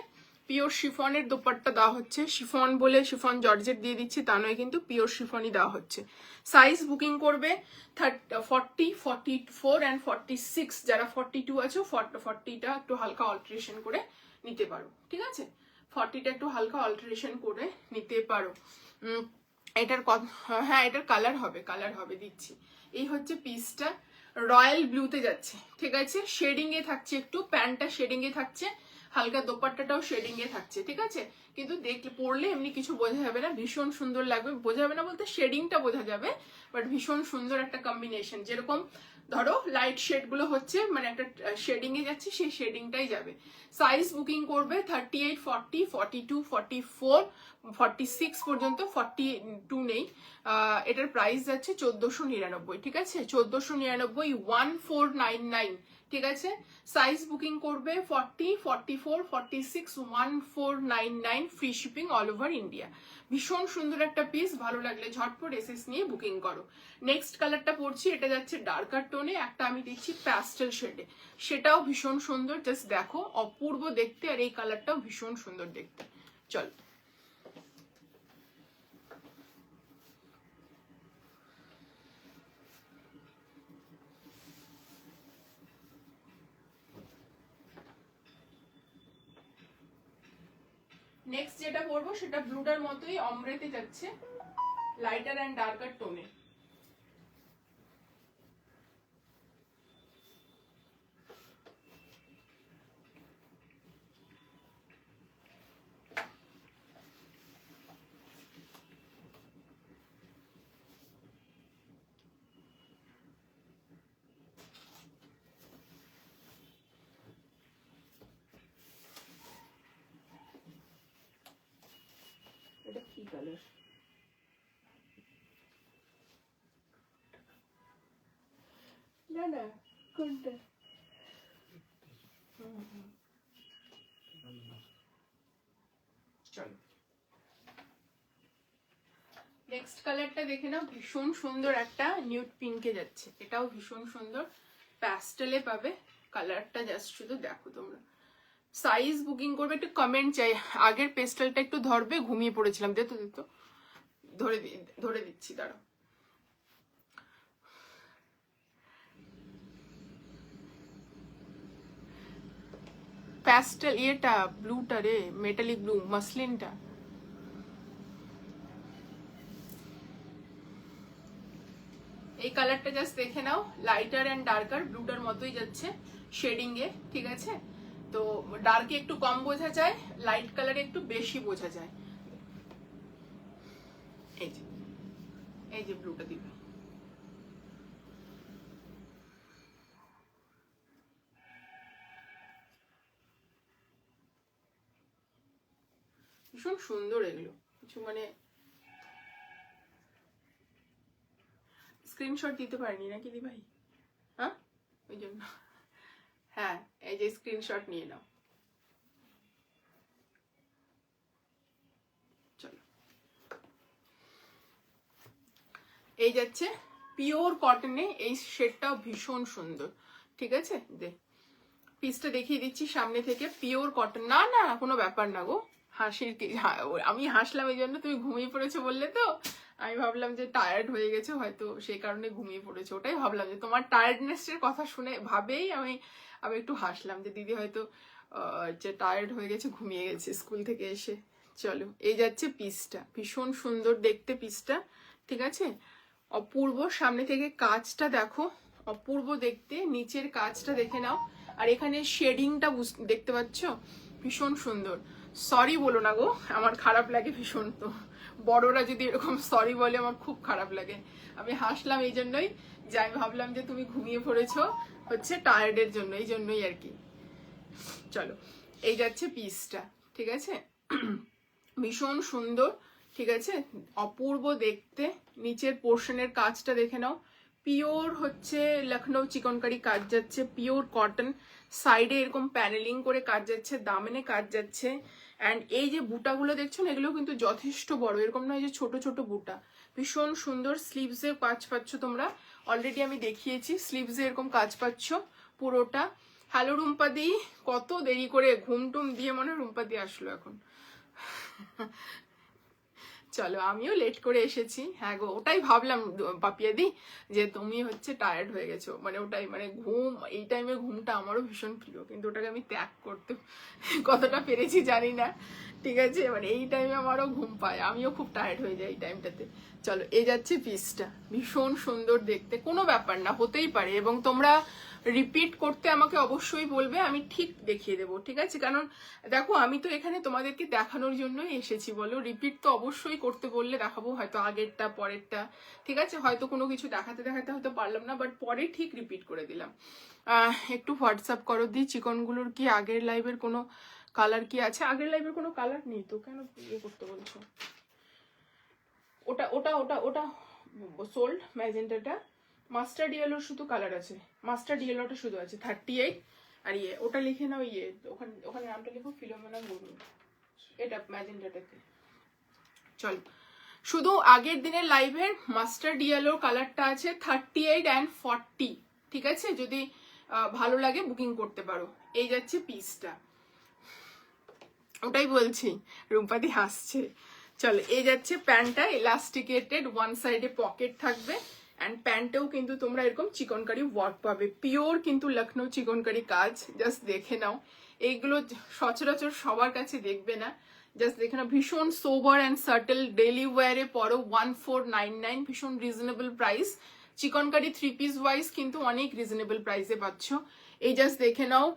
পিওর শিফনের দোপাট্টা দেওয়া হচ্ছে, শিফন বলে শিফন জর্জেট দিয়ে দিচ্ছি তা নয়, কিন্তু পিওর শিফনই দেওয়া হচ্ছে। সাইজ বুকিং করবে 40, 44 অ্যান্ড 46, যারা 42 আছো 40টা একটু হালকা অল্টারেশন করে নিতে পারো, ঠিক আছে, 40টা একটু হালকা অল্টারেশন করে নিতে পারো। এটার হ্যাঁ এটার কালার হবে দিচ্ছি। এই হচ্ছে পিসটা, রয়্যাল ব্লুতে যাচ্ছে, ঠিক আছে, শেডিং এ থাকছে, একটু প্যান্টটা শেডিং এ থাকছে, হালকা দোপাট্টাটাও শেডিং এ থাকছে, ঠিক আছে, কিন্তু দেখলে পরলে এমনি কিছু বোঝা যাবে না, ভীষণ সুন্দর লাগবে, বোঝা যাবে না বলতে শেডিংটা বোঝা যাবে, বাট ভীষণ সুন্দর একটা কম্বিনেশন, যেরকম ধরো লাইট শেড গুলো হচ্ছে মানে একটা শেডিং এ যাচ্ছে, সেই শেডিংটাই যাবে। সাইজ বুকিং করবে 38, 40, 42, 44, 46 পর্যন্ত, 42 নেই। এটার প্রাইস যাচ্ছে 1499, ঠিক আছে, 1499, 1499, ঠিক আছে। সাইজ বুকিং করবে 40, 44, 46, 1499, free shipping all over India. ভীষণ সুন্দর একটা পিস, ভালো লাগলে ঝটপট এসএস নিয়ে বুকিং করো। নেক্সট কালারটা পড়ছি, এটা যাচ্ছে ডার্কার টোনে, একটা আমি দেখছি প্যাস্টেল শেডে, সেটাও ভীষণ সুন্দর, জাস্ট দেখো অপূর্ব দেখতে, আর এই কালারটাও ভীষণ সুন্দর দেখতে। চল নেক্সট যেটা পরবো সেটা ব্লুটার মতোই অমরেতে যাচ্ছে, লাইটার অ্যান্ড ডার্কার টোনে। এটা কি কালার? কোনটা? চলো নেক্সট কালারটা দেখে নাও, ভীষণ সুন্দর একটা নিউড পিঙ্কে যাচ্ছে, এটাও ভীষণ সুন্দর, প্যাস্টেলে পাবে কালারটা, জাস্ট শুধু দেখো তোমরা। সাইজ বুকিং করবে, একটু কমেন্ট চাই। আগের পেস্টেলটা একটু ধরবে, ঘুমিয়ে পড়েছিলাম, দেখো ধরে দিচ্ছি, দাঁড়াও। প্যাস্টেল ইয়েটা ব্লুটা রে, মেটালিক ব্লু মাসলিনটা, এই কালারটা জাস্ট দেখে নাও, লাইটার অ্যান্ড ডার্কার ব্লুটার মতোই যাচ্ছে শেডিং এ, ঠিক আছে? তো ডার্কে একটু কম বোঝা যায়, লাইট কালারে একটু বেশি বোঝা যায়। এই যে ব্লুটা দিবে, ভীষণ সুন্দর এগুলো, কিছু মানে স্ক্রিনশট দিতে পারিনি নাকি দি ভাই, হ্যাঁ ওই জন্য। হ্যাঁ এই যে স্ক্রিনশট নিয়ে নাও। চলো এই যাচ্ছে পিওর কটনে, এই শেডটাও ভীষণ সুন্দর, ঠিক আছে? পিসটা দেখিয়ে দিচ্ছি সামনে থেকে, পিওর কটন। না না কোনো ব্যাপার না গো, হাসির কি, আমি হাসলাম এই জন্য, তুমি ঘুমিয়ে পড়েছো বললে তো আমি ভাবলাম যে টায়ার্ড হয়ে গেছে হয়তো, সেই কারণে ঘুমিয়ে পড়েছো, ওটাই ভাবলাম যে তোমার টায়ার্ডনেসের কথা শুনে ভাবেই আমি একটু হাসলাম যে দিদি হয়তো যে টায়ার্ড হয়ে গেছে, ঘুমিয়ে গেছে স্কুল থেকে এসে। চলো এই যাচ্ছে পিসটা, ভীষণ সুন্দর দেখতে পিসটা, ঠিক আছে? অপূর্ব, সামনে থেকে কাজটা দেখো, অপূর্ব দেখতে, নিচের কাজটা দেখে নাও, আর এখানে শেডিংটা দেখতে পাচ্ছ, ভীষণ সুন্দর। সরি বলো না গো, আমার খারাপ লাগে ভীষণ, তো বড়রা যদি এরকম সরি বলে আমার খুব খারাপ লাগে। আমি হাসলাম এই জন্যই যে আমি ভাবলাম যে তুমি ঘুমিয়ে পড়েছো হচ্ছে টায়ার্ডের জন্য, এই জন্যই আর কি। চলো এই যাচ্ছে পিসটা, ঠিক আছে? ভীষণ সুন্দর, ঠিক আছে? অপূর্ব দেখতে, নিচের পোর্শনের কাজটা দেখে নাও, পিওর হচ্ছে লখনৌ চিকনকারি কাজ যাচ্ছে, পিওর কটন, সাইডে এরকম প্যানেলিং করে কাজ যাচ্ছে, দামনে কাজ যাচ্ছে, অ্যান্ড এই যে বুটাগুলো দেখছো না, এগুলো কিন্তু যথেষ্ট বড়, এরকম নয় যে ছোট ছোট বুটা, ভীষণ সুন্দর। স্লিভসে কাজ পাচ্ছ তোমরা, অলরেডি আমি দেখিয়েছি, স্লিভসে এরকম কাজ পাচ্ছ পুরোটা। হ্যালো রুম্পাদি, কত দেরি করে ঘুম টুম দিয়ে মনে রুম্পাদি আসলো এখন। চলো আমিও লেট করে এসেছি, হ্যাঁ গো ওটাই ভাবলাম পাপিয়াদি যে তুমি হচ্ছে টায়ার্ড হয়ে গেছো, মানে ওটাই, মানে ঘুম এই টাইমে ঘুমটা আমারও ভীষণ প্রিয়, কিন্তু ওটাকে আমি ত্যাগ করতে কতটা পেরেছি জানি না, ঠিক আছে? মানে এই টাইমে আমারও ঘুম পায়, আমিও খুব টায়ার্ড হয়ে যাই এই টাইমটাতে। চলো এই যাচ্ছে পিসটা, ভীষণ সুন্দর দেখতে, কোনো ব্যাপার না, হতেই পারে, এবং তোমরা রিপিট করতে আমাকে অবশ্যই বলবে, আমি ঠিক দেখিয়ে দেবো, ঠিক আছে? কারণ দেখো আমি তো এখানে তোমাদেরকে দেখানোর জন্যই এসেছি, বলো রিপিট তো অবশ্যই করতে বললে দেখাবো, হয়তো আগেরটা পরেরটা, ঠিক আছে? হয়তো কোনো কিছু দেখাতে দেখাতে হয়তো পারলাম না, বাট পরে ঠিক রিপিট করে দিলাম। একটু হোয়াটসঅ্যাপ করো দি, চিকনগুলোর কি আগের লাইভের কোনো কালার কি আছে? আগের লাইভের কোনো কালার নেই তো, কেন ইয়ে করতে বলছো? ওটা ওটা ওটা ওটা সোল্ড ম্যাজেন্টাটা, মাস্টার্ড ইয়েলোর শুধু কালার আছে, মাস্টার্ড ইয়েলোটা শুধু আছে 38, আর ইয়ে ওটা লিখে নাও, ইয়ে ওখানে ওখানে নামটা লিখো ফিলোমেনা গুরু, এটা ম্যাজেন্টাটাতে। চল শুধু আগের দিনের লাইভের মাস্টার্ড ইয়েলোর কালারটা আছে 38 and 40, ঠিক আছে? যদি ভালো লাগে বুকিং করতে পারো। এই যাচ্ছে পিসটা, ওটাই বলছি, রুম্পাদি হাসছে। চলো এই যাচ্ছে প্যান্টটা, এলাস্টিকেটেড, ওয়ান সাইডে পকেট থাকবে, অ্যান্ড প্যান্টেও কিন্তু তোমরা এরকম চিকনকারি ওয়ার্ক পাবে, পিওর কিন্তু লখনৌ চিকনকারি কাজ, জাস্ট দেখে নাও। এইগুলো সচরাচর সবার কাছে দেখবে না, জাস্ট দেখে নাও, ভীষণ সোবার অ্যান্ড সার্টেল, ডেলি ওয়ারে পরো, 1499, ভীষণ reasonable price, chikankari 3 piece wise কিন্তু অনেক রিজনেবল প্রাইসে পাচ্ছ। এই জাস্ট দেখে নাও,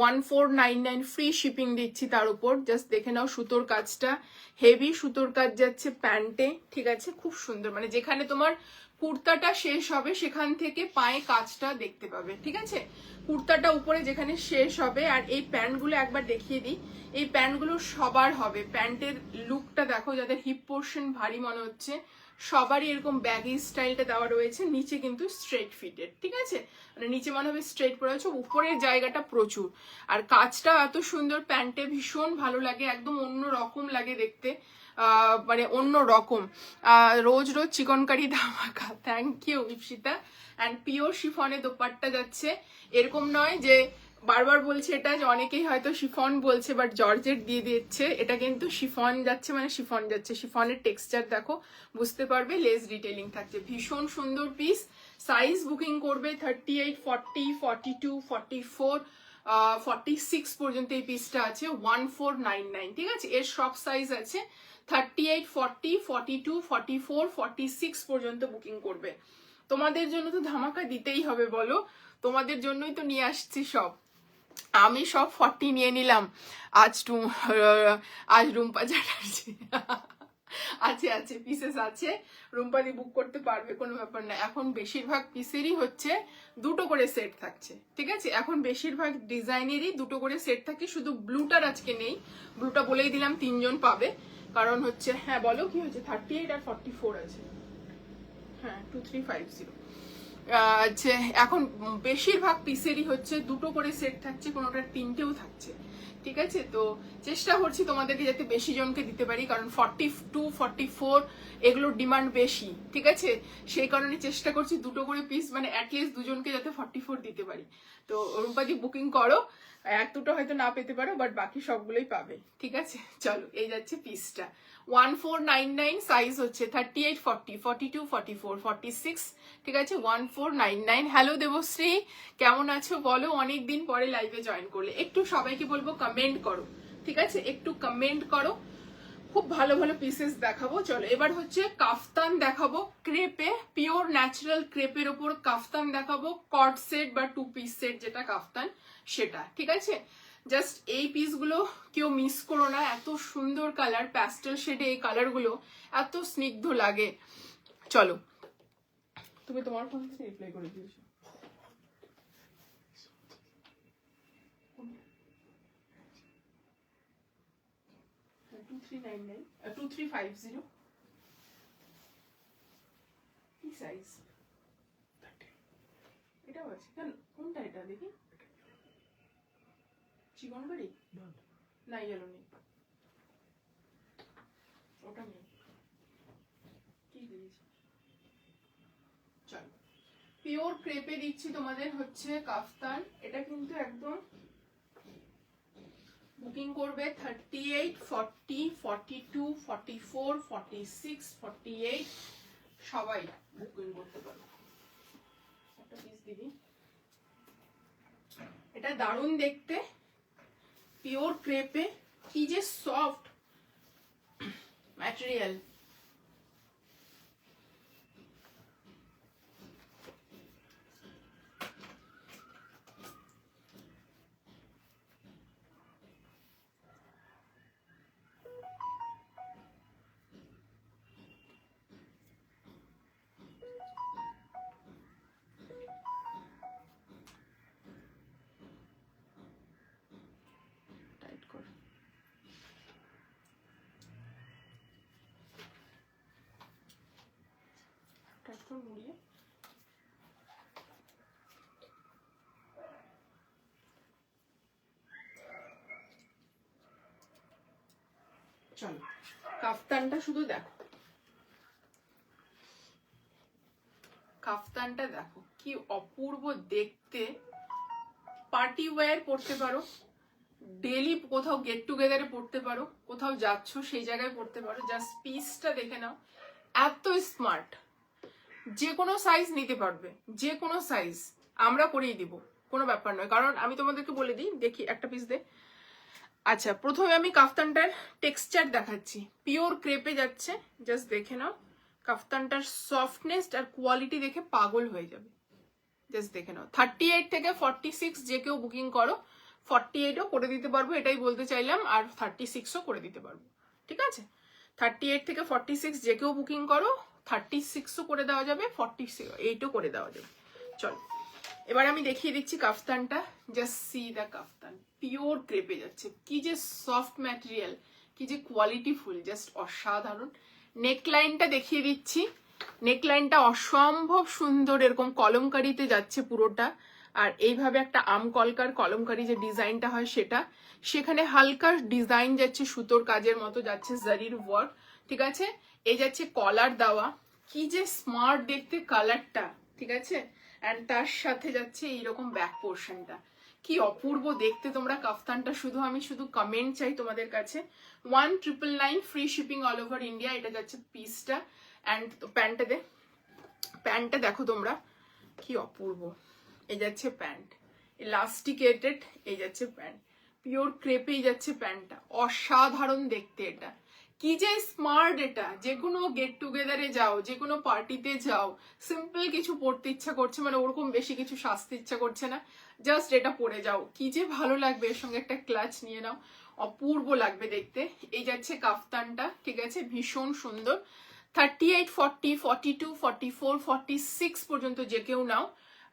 1499 ফ্রি শিপিং দিচ্ছি তার উপর, জাস্ট দেখে নাও, সুতোর কাজটা হেভি, সুতোর কাজ যাচ্ছে প্যান্টে, ঠিক আছে? খুব সুন্দর, মানে যেখানে তোমার কুর্তাটা শেষ হবে সেখান থেকে পায়ে কাজটা দেখতে পাবে, ঠিক আছে? কুর্তাটা উপরে যেখানে শেষ হবে, আর এই প্যান্টগুলো একবার দেখিয়ে দিই, এই প্যান্টগুলো সবার হবে, প্যান্টের লুকটা দেখো, যাদের হিপ পোর্শন ভারী মনে হচ্ছে সবারই এরকম ব্যাগি স্টাইলটা দেওয়া রয়েছে, নিচে কিন্তু স্ট্রেট ফিটেড, ঠিক আছে, মানে নিচে মনে হবে স্ট্রেট পরে আছে, উপরের জায়গাটা প্রচুর, আর কাজটা এত সুন্দর, প্যান্টে ভীষণ ভালো লাগে, একদম অন্য রকম লাগে দেখতে, মানে অন্য রকম। রোজ রোজ চিকনকারি ধামাকা, thank you Ipsita. And pure শিফনে দোপাট্টা যাচ্ছে, এরকম নয় যে বারবার বলছে এটা, যে অনেকেই হয়তো শিফন বলছে বাট জর্জেট দিয়ে দিচ্ছে, এটা কিন্তু শিফন যাচ্ছে, মানে শিফন যাচ্ছে, শিফনের টেক্সচার দেখো বুঝতে পারবে, লেস ডিটেলিং থাকছে, ভীষণ সুন্দর পিস। সাইজ বুকিং করবে 38, 40, 42, 44, 46 পর্যন্ত এই পিসটা আছে, 1499, ঠিক আছে, এর সব সাইজ আছে, 38, 40, 42, 44, 46 পর্যন্ত বুকিং করবে। তোমাদের জন্য তো ধামাকা দিতেই হবে বলো, তোমাদের জন্যই তো নিয়ে আসছি সব। আমি সব 40 নিয়ে নিলাম আজ রুম্পা চ্যাটার্জি আছে আছে পিসেস আছে, রুম্পাদি বুক করতে পারবে, কোনো ব্যাপার না। এখন বেশিরভাগ পিসেরই হচ্ছে দুটো করে সেট থাকছে, ঠিক আছে, এখন বেশিরভাগ ডিজাইনেরই দুটো করে সেট থাকে, শুধু ব্লুটার আজকে নেই, ব্লুটা বলেই দিলাম 3 জন পাবে, কারণ হচ্ছে, হ্যাঁ বলো কি হয়েছে, 38 আর 44 আছে, হ্যাঁ 2350। আচ্ছা, এখন বেশিরভাগ পিসেরই হচ্ছে দুটো করে সেট থাকছে, কোনোটার 3টেও থাকছে, ঠিক আছে, তো চেষ্টা করছি তোমাদেরকে যাতে বেশি জনকে দিতে পারি, কারণ 42, 44 এগুলোর ডিমান্ড বেশি, ঠিক আছে, সেই কারণে চেষ্টা করছি দুটো করে পিস, মানে অ্যাটলিস্ট দুজনকে যাতে 44 দিতে পারি। তো রুম্পাদি বুকিং করো, এক দুটো হয়তো না পেতে পারো, বাট বাকি সবগুলোই পাবে, ঠিক আছে। চলো, এই যাচ্ছে পিসটা, 1499, সাইজ হচ্ছে 38, 40, 42, 44, 46, ঠিক আছে, 1499। হ্যালো দেবশ্রী, কেমন আছো বলো, অনেকদিন পরে লাইভে জয়েন করলে, একটু সবাইকে বলবো কমেন্ট করো, ঠিক আছে, একটু কমেন্ট করো, খুব ভালো ভালো পিসেস দেখাবো। চলো, এবার হচ্ছে কাফতান দেখাবো, ক্রেপে, পিওর ন্যাচারাল ক্রেপের ওপর কাফতান দেখাবো, কট সেট বা 2 পিস সেট যেটা কাফতান সেটা, ঠিক আছে। জাস্ট এই পিসগুলো কেউ মিস করো না, এত সুন্দর কালার, প্যাস্টেল শেডে এই কালারগুলো এত স্নিগ্ধ লাগে। চলো, তুমি তোমার ফোন থেকে রিপ্লাই করে দিয়েছো, 2399, 2350, কি সাইজ, এটাও আছে কেন, কোনটা এটা দেখি, চিকনকারি না, ইয়েলো নেই, ওটা নেই, কি দিয়েছি। চলো, পিওর ক্রেপে দিচ্ছি তোমাদের হচ্ছে কাফতান, এটা কিন্তু একদম বুকিং করবে 38, 40, 42, 44, 46, 48, সবাই বুকিং করতে পারো। একটা পিস দিবি, এটা দারুণ দেখতে, পিওর ক্রেপে, কি যে সফট ম্যাটেরিয়াল, টাইট কর, টাইট কর মুড়িয়ে। চলো, কাফতানটা শুধু দেখো, কাফতানটা দেখো কি অপূর্ব দেখতে, পার্টি ওয়্যার পরতে পারো, ডেলি কোথাও গেট টুগেদারে পড়তে পারো, কোথাও যাচ্ছ সেই জায়গায় পড়তে পারো, জাস্ট পিসটা দেখে নাও, এত স্মার্ট, যে কোনো সাইজ নিতে পারবে, যে কোনো সাইজ আমরা করিয়ে দিব, কোনো ব্যাপার নয়, কারণ আমি তোমাদেরকে বলে দিই, দেখি একটা পিস দে। আচ্ছা, প্রথমে আমি কাফতানটার টেক্সচার দেখাচ্ছি, পিওর ক্রেপে যাচ্ছে, জাস্ট দেখে নাও, কাফতানটার সফটনেস আর কোয়ালিটি দেখে পাগল হয়ে যাবে, জাস্ট দেখে নাও। 38 থেকে 46 যে কেউ বুকিং করো, 48ও করে দিতে পারবো, এটাই বলতে চাইলাম, আর 36ও করে দিতে পারবো, ঠিক আছে, 38 থেকে 46 যে কেউ বুকিং করো, 36ও করে দেওয়া যাবে, 48ও করে দেওয়া যাবে। চলো, এবার আমি দেখিয়ে দিচ্ছি কাফতানটা, just see the kaftan, pure ক্রেপে যাচ্ছে, কি যে সফট ম্যাটেরিয়াল, কি যে কোয়ালিটি ফুল, জাস্ট অসাধারণ, নেকলাইনটা দেখিয়ে দিচ্ছি। নেকলাইনটা অসম্ভব সুন্দর, এরকম কলমকারিতে যাচ্ছে পুরোটা। আর এইভাবে একটা আম কলকার কলমকারি যে ডিজাইনটা হয় সেটা, সেখানে হালকা ডিজাইন যাচ্ছে, সুতোর কাজের মতো যাচ্ছে, জারির ওয়ার্ক, ঠিক আছে। এই যাচ্ছে কলার দেওয়া, কি যে স্মার্ট দেখতে কালারটা, ঠিক আছে। অ্যান্ড তার সাথে যাচ্ছে এইরকম ব্যাক পোর্শনটা, কি অপূর্ব দেখতে তোমরা কাফতানটা। আমি শুধু কমেন্ট চাই তোমাদের কাছে। 1999 free shipping all over India, এটা যাচ্ছে পিসটা। অ্যান্ড প্যান্টটা দেখো তোমরা, কি অপূর্ব। এই যাচ্ছে প্যান্ট, ইলাস্টিকেটেড, এই যাচ্ছে প্যান্ট, পিওর ক্রেপেই যাচ্ছে প্যান্টটা, অসাধারণ দেখতে। এটা কি যে স্মার্ট, এটা যে কোনো গেট টুগেদারে যাও, যে কোনো পার্টিতে যাও, সিম্পল কিছু পরতে ইচ্ছা করছে, মানে ওরকম বেশি কিছু সাজতে ইচ্ছা করছে না, জাস্ট এটা পরে যাও, কি যে ভালো লাগবে। এর সঙ্গে একটা ক্লাচ নিয়ে নাও, অপূর্ব লাগবে দেখতে। এই যাচ্ছে কাফতানটা, ঠিক আছে, ভীষণ সুন্দর। 38, 40, 42, 44, 46 পর্যন্ত যে কেউ নাও।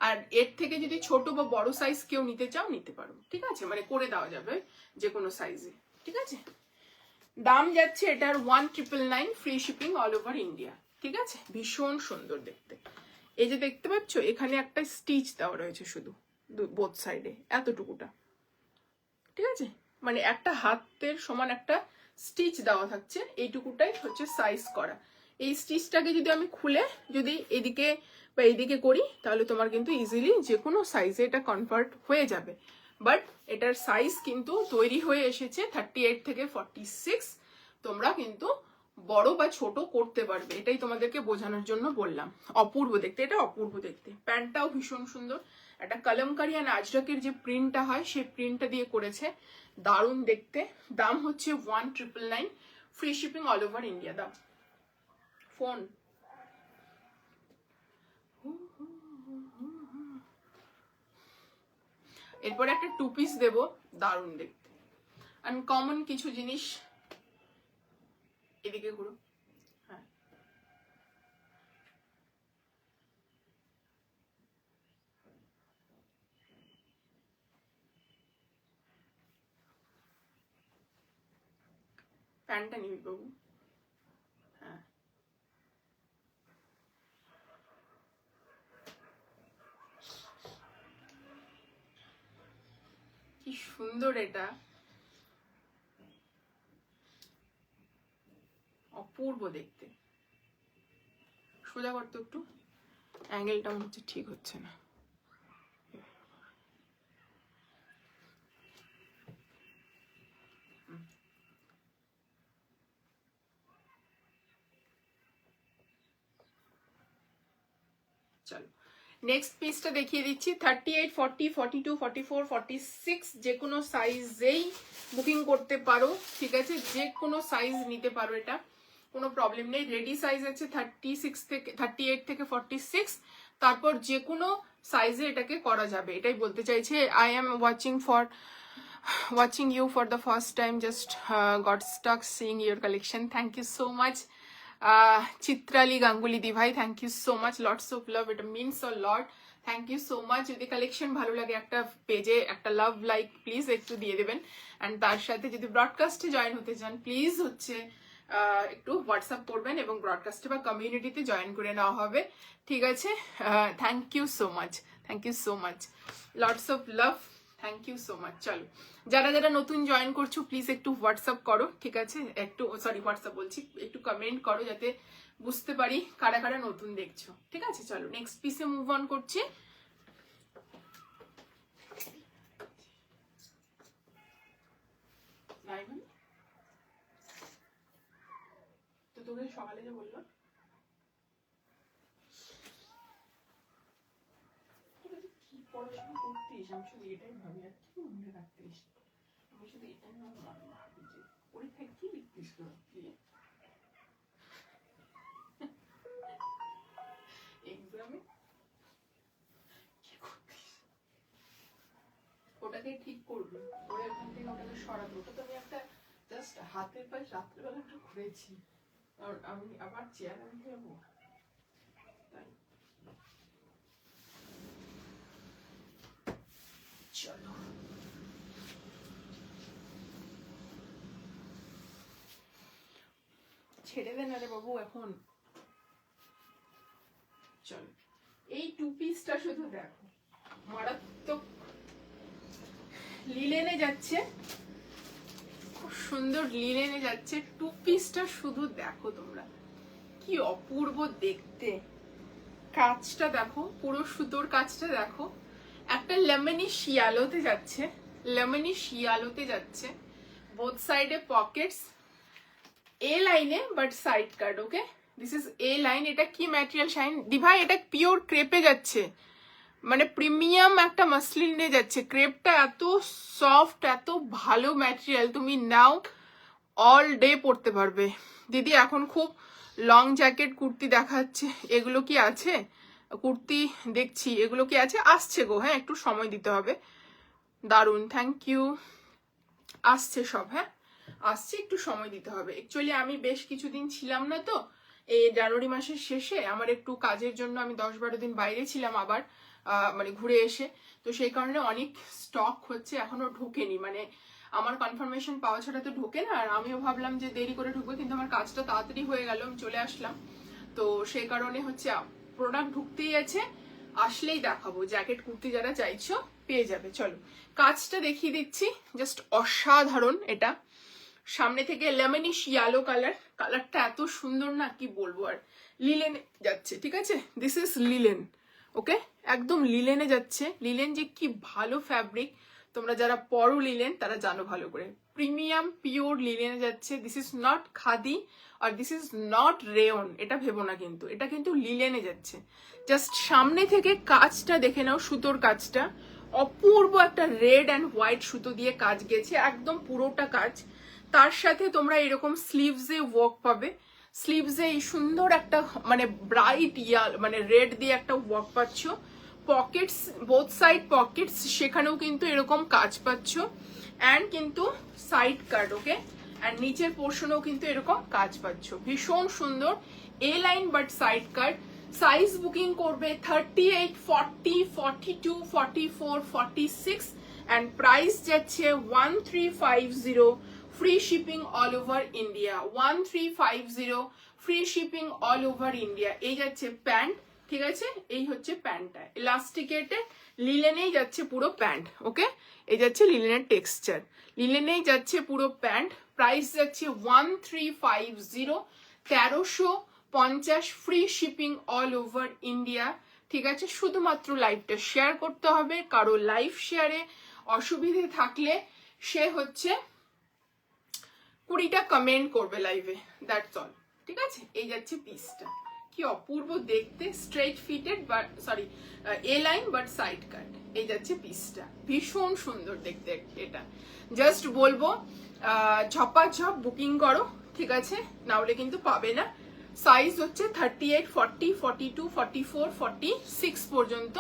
আর এর থেকে যদি ছোট বা বড় সাইজ কেউ নিতে চাও নিতে পারো, ঠিক আছে, মানে করে দেওয়া যাবে যে কোনো সাইজে, ঠিক আছে। দাম যাচ্ছে এটার 1999 free shipping all over India, ঠিক আছে। ভীষণ সুন্দর দেখতে। এই যে দেখতে পাচ্ছ এখানে একটা স্টিচ দেওয়া রয়েছে শুধু বোথ সাইডে, এতটুকুটা, ঠিক আছে, মানে একটা হাতের সমান একটা স্টিচ দেওয়া থাকছে, এইটুকুটাই হচ্ছে সাইজ করা। এই স্টিচটাকে যদি আমি খুলে যদি এদিকে বা এইদিকে করি, তাহলে তোমার কিন্তু ইজিলি যে কোনো সাইজে এটা কনভার্ট হয়ে যাবে। বাট এটার সাইজ কিন্তু তৈরি হয়ে এসেছে 38 থেকে 46। তোমরা কিন্তু বড় বা ছোট করতে পারবে, এটাই তোমাদেরকে বোঝানোর জন্য বললাম। অপূর্ব দেখতে, এটা অপূর্ব দেখতে। প্যান্টটাও ভীষণ সুন্দর, একটা কলমকারি আর আজরাকের যে প্রিন্টটা হয় সেই প্রিন্টটা দিয়ে করেছে, দারুণ দেখতে। দাম হচ্ছে 1999 free shipping all over India. দাম ফোন। এরপরে একটা টু পিস দেবো, দারুণ দেখতে, আনকমন কিছু জিনিস। এদিকে ঘুরো, হ্যাঁ, প্যান্টটা নিবি বাবু, হ্যাঁ, কি সুন্দর এটা, অপূর্ব দেখতে। সোজা করতো একটু, অ্যাঙ্গেলটা মনে হচ্ছে ঠিক হচ্ছে না। চলো নেক্সট পিসটা দেখিয়ে দিচ্ছি। 38, 40, 42, 44, 46 যে কোনো সাইজেই বুকিং করতে পারো, ঠিক আছে, যে কোনো সাইজ নিতে পারো, এটা কোনো প্রবলেম নেই। রেডি সাইজ আছে 36 থেকে 38 থেকে 46, তারপর যে কোনো সাইজে এটাকে করা যাবে, এটাই বলতে চাইছে। I am watching you for the first time, just got stuck seeing your collection. Thank you so much. Chitrali Ganguly di ভাই, thank you so much, lots of love, এটা means a lot, thank you so much. যদি collection ভালো লাগে একটা পেজে একটা love like please একটু দিয়ে দেবেন। অ্যান্ড তার সাথে যদি ব্রডকাস্টে জয়েন হতে চান প্লিজ হচ্ছে একটু হোয়াটসঅ্যাপ করবেন এবং ব্রডকাস্টে বা কমিউনিটিতে জয়েন করে নেওয়া হবে, ঠিক আছে। Thank you so much, thank you so much, lots of love, thank you so much. চলো যারা যারা নতুন জয়েন করছো প্লিজ একটু হোয়াটসঅ্যাপ করো, ঠিক আছে, একটু সরি হোয়াটসঅ্যাপ বলছি, একটু কমেন্ট করো যাতে বুঝতে পারি কারা কারা নতুন দেখছো, ঠিক আছে। চলো নেক্সট পিসে মুভ অন করছি। তো তোকে সকালে যে বললো কি পড়াশোনা করতিস, আমি শুধু এটাই ভাবি, আর কি মনে রাখতিস, আমি শুধু এটাই ভাবি যে পরীক্ষায় কি লিখতিস তো এক্সামে কি করতিস, ওটাকে ঠিক করবি, ওরে ওখান থেকে ওটাকে সরাবি। ওটা তো আমি একটা জাস্ট হাতের পায়ে রাত্রেবেলা একটু ঘুরেছি, আর আমি আবার চেয়ার আমি যাবো, তাই চলো। ছেড়ে দে না রে বাবু এখন। চল এই টু পিসটা শুধু দেখো, মারাত্মক লিলেনে যাচ্ছে, খুব সুন্দর লিলেনে যাচ্ছে। টু পিসটা শুধু দেখো তোমরা, কি অপূর্ব দেখতে। কাজটা দেখো, পুরো সুতোর কাজটা দেখো। একটা লেমনি শিয়ালোতে যাচ্ছে, লেমনি শিয়ালোতে যাচ্ছে। বোথ সাইডে পকেটস, এ লাইনে but side cut. Okay, this is a line. এটা কি ম্যাটেরিয়াল শাইন দি ভাই? এটা পিওর ক্রেপে যাচ্ছে, মানে প্রিমিয়াম একটা মাসলিনে যাচ্ছে। ক্রেপটা এত সফট, এত ভালো ম্যাটেরিয়াল, তুমি নাও অল ডে পরতে পারবে। দিদি এখন খুব লং জ্যাকেট কুর্তি দেখাচ্ছে, এগুলো কি আছে? কুর্তি দেখছি, এগুলো কি আছে? আসছে গো, হ্যাঁ একটু সময় দিতে হবে। দারুন, থ্যাংক ইউ। আসছে সব, হ্যাঁ আসছে, একটু সময় দিতে হবে। অ্যাকচুয়ালি আমি বেশ কিছুদিন ছিলাম না তো, এই জানুয়ারি মাসের শেষে আমার একটু কাজের জন্য আমি 10-12 দিন বাইরে ছিলাম আবার, মানে ঘুরে এসে। তো সেই কারণে অনেক স্টক হচ্ছে, এখনো ঢোকেনি, মানে আমার কনফার্মেশন পাওয়া ছাড়া তো ঢোকে না। আর আমিও ভাবলাম যে দেরি করে ঢুকবে, কিন্তু আমার কাজটা তাড়াতাড়ি হয়ে গেল, আমি চলে আসলাম। তো সেই কারণে হচ্ছে প্রোডাক্ট ঢুকতেই আছে, আসলেই দেখাবো। জ্যাকেট কুর্তি যারা চাইছো পেয়ে যাবে। চলো কাজটা দেখিয়ে দিচ্ছি, জাস্ট অসাধারণ। এটা সামনে থেকে লেমনিশ ইয়েলো কালার, কালারটা এত সুন্দর না কি বলবো। আর লিলেন যাচ্ছে, ঠিক আছে, দিস ইজ লিলেন। ওকে, একদম লিলেনে যাচ্ছে। লিলেন যে কি ভালো ফ্যাব্রিক, তোমরা যারা পরো লিলেন তারা জানো ভালো করে। প্রিমিয়াম পিওর লিলেনে যাচ্ছে। দিস ইজ নট খাদি আর দিস ইজ নট রেয়ন, এটা ভেবো না, কিন্তু এটা কিন্তু লিলেনে যাচ্ছে। জাস্ট সামনে থেকে কাজটা দেখে নাও, সুতোর কাজটা অপূর্ব। একটা রেড অ্যান্ড হোয়াইট সুতো দিয়ে কাজ গেছে, একদম পুরোটা কাজ। তার সাথে তোমরা এরকম স্লিভসে ওয়ার্ক পাবে, স্লিভসে এই সুন্দর একটা মানে ব্রাইট মানে রেড দিয়ে একটা ওয়ার্ক পাচ্ছ। পকেটস, বোথ সাইড পকেটস, সেখানেও কিন্তু এরকম কাজ পাচ্ছ। অ্যান্ড কিন্তু সাইড কাট। ওকে, অ্যান্ড নিচের পোর্শনেও কিন্তু এরকম কাজ পাচ্ছ, ভীষণ সুন্দর। A line but side cut. Size booking করবে 38, 40, 42, 44, 46 অ্যান্ড প্রাইস যাচ্ছে 1350। Free shipping all over India, 1350 free shipping all over India. এই যাচ্ছে প্যান্ট, ঠিক আছে, এই হচ্ছে প্যান্টটা ইলাস্টিকেটেড, লিলেনেই যাচ্ছে পুরো প্যান্ট। ওকে, এই যাচ্ছে লিলেনের টেক্সচার, লিলেনেই যাচ্ছে পুরো প্যান্ট। প্রাইস যাচ্ছে 1350, 1350 free shipping all over India. ঠিক আছে, শুধুমাত্র লাইভটা শেয়ার করতে হবে। কারো লাইভ শেয়ারে অসুবিধে থাকলে সে হচ্ছে 20টা কমেন্ট করবে লাইভে, দ্যাটস অল। ঠিক আছে, এই যাচ্ছে পিসটা, কি অপূর্ব দেখতে। Straight fitted but sorry A line but side কাট। এই যাচ্ছে পিসটা, ভীষণ সুন্দর দেখতে। এটা জাস্ট বলবো ঝপাঝপ বুকিং করো, ঠিক আছে, না হলে কিন্তু পাবে না। সাইজ হচ্ছে 38, 40, 42, 44, 46 পর্যন্ত।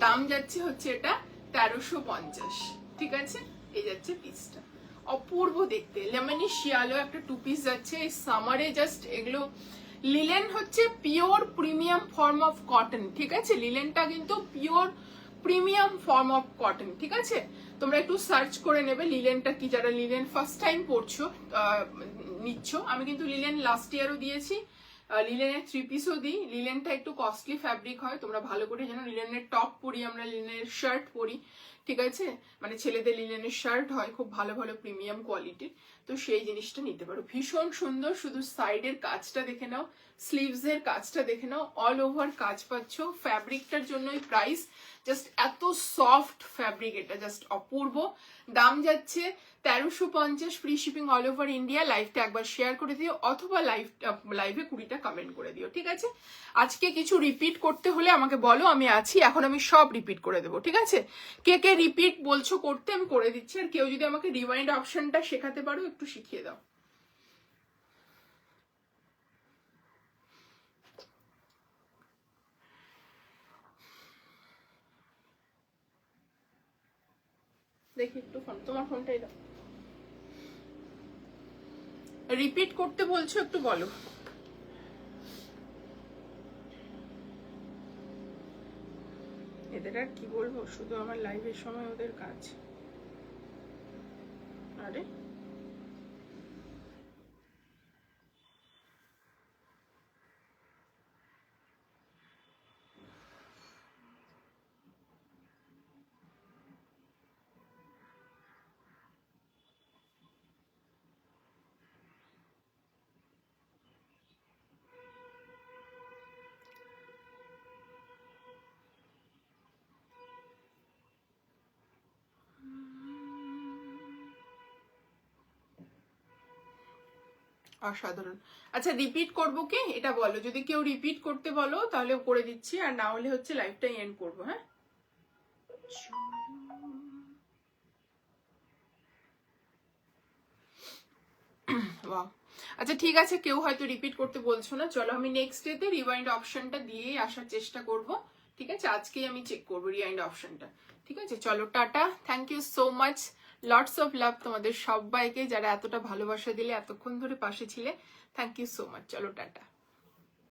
দাম যাচ্ছে হচ্ছে এটা 1350। ঠিক আছে, এই যাচ্ছে পিসটা, অপূর্ব দেখতে। লেমনি শিয়ালো একটা টু পিস যাচ্ছে এই সামারে। জাস্ট এগুলো লিলেন হচ্ছে pure premium form of cotton. ঠিক আছে, লিলেনটা কিন্তু pure premium form of cotton. ঠিক আছে, তোমরা একটু সার্চ করে নেবে লিলেনটা কি, যারা লিলেন ফার্স্ট টাইম পড়ছো নিচ্ছ। আমি কিন্তু লিলেন লাস্ট ইয়ারও দিয়েছি, লিলেনের 3 পিসও দিই। লিলেনটা একটু কস্টলি ফ্যাব্রিক হয়, তোমরা ভালো করে জানো। লিলেনের টপ পরি আমরা, লিলেনের শার্ট পরি, ঠিক আছে, মানে ছেলেদের লিলেনের শার্ট হয় খুব ভালো ভালো প্রিমিয়াম কোয়ালিটির। তো সেই জিনিসটা নিতে পারো, ভীষণ সুন্দর। শুধু সাইডের কাজটা দেখে নাও, স্লিভস এর কাজটা দেখে নাও, অল ওভার কাজ পাচ্ছ। ফ্যাব্রিকটার জন্যই প্রাইস, জাস্ট এত সফট ফ্যাব্রিক, এটা জাস্ট অপূর্ব। দাম যাচ্ছে 1350 free shipping all over India. লাইভটা একবার শেয়ার করে দিও, অথবা লাইভে 20টা কমেন্ট করে দিও। ঠিক আছে, আজকে কিছু রিপিট করতে হলে আমাকে বলো, আমি আছি। এখন আমি সব রিপিট করে দেবো, ঠিক আছে। কে কে রিপিট বলছো করতে, আমি করে দিচ্ছি। আর কেউ যদি আমাকে রিমাইন্ড অপশনটা শেখাতে পারো, একটু শিখিয়ে দাও। দেখি একটু ফোন, তোমার ফোনটাই দাও। রিপিট করতে বলছো, একটু বলো। এদের আর কি বলবো, শুধু আমার লাইভের সময় ওদের কাজ। আরে অসাধারণ। আচ্ছা রিপিট করবো কি এটা বলো, যদি কেউ রিপিট করতে বলো তাহলে করে দিচ্ছি, আর না হলে হচ্ছে লাইভটা এন্ড করবো। হ্যাঁ ওয়াও, আচ্ছা ঠিক আছে, কেউ হয়তো রিপিট করতে বলছো না, চলো আমি নেক্সট ডেতে রিওয়াইন্ড অপশনটা দিয়েই আসার চেষ্টা করব। ঠিক আছে, আজকেই আমি চেক করবো রিওয়াইন্ড অপশনটা। ঠিক আছে, চলো টাটা, thank you so much, lots of love তোমাদের সবাইকে, যারা এতটা ভালোবাসা দিলে, এতক্ষণ ধরে পাশে ছিলে, থ্যাংক ইউ সো মাচ, চলো টাটা।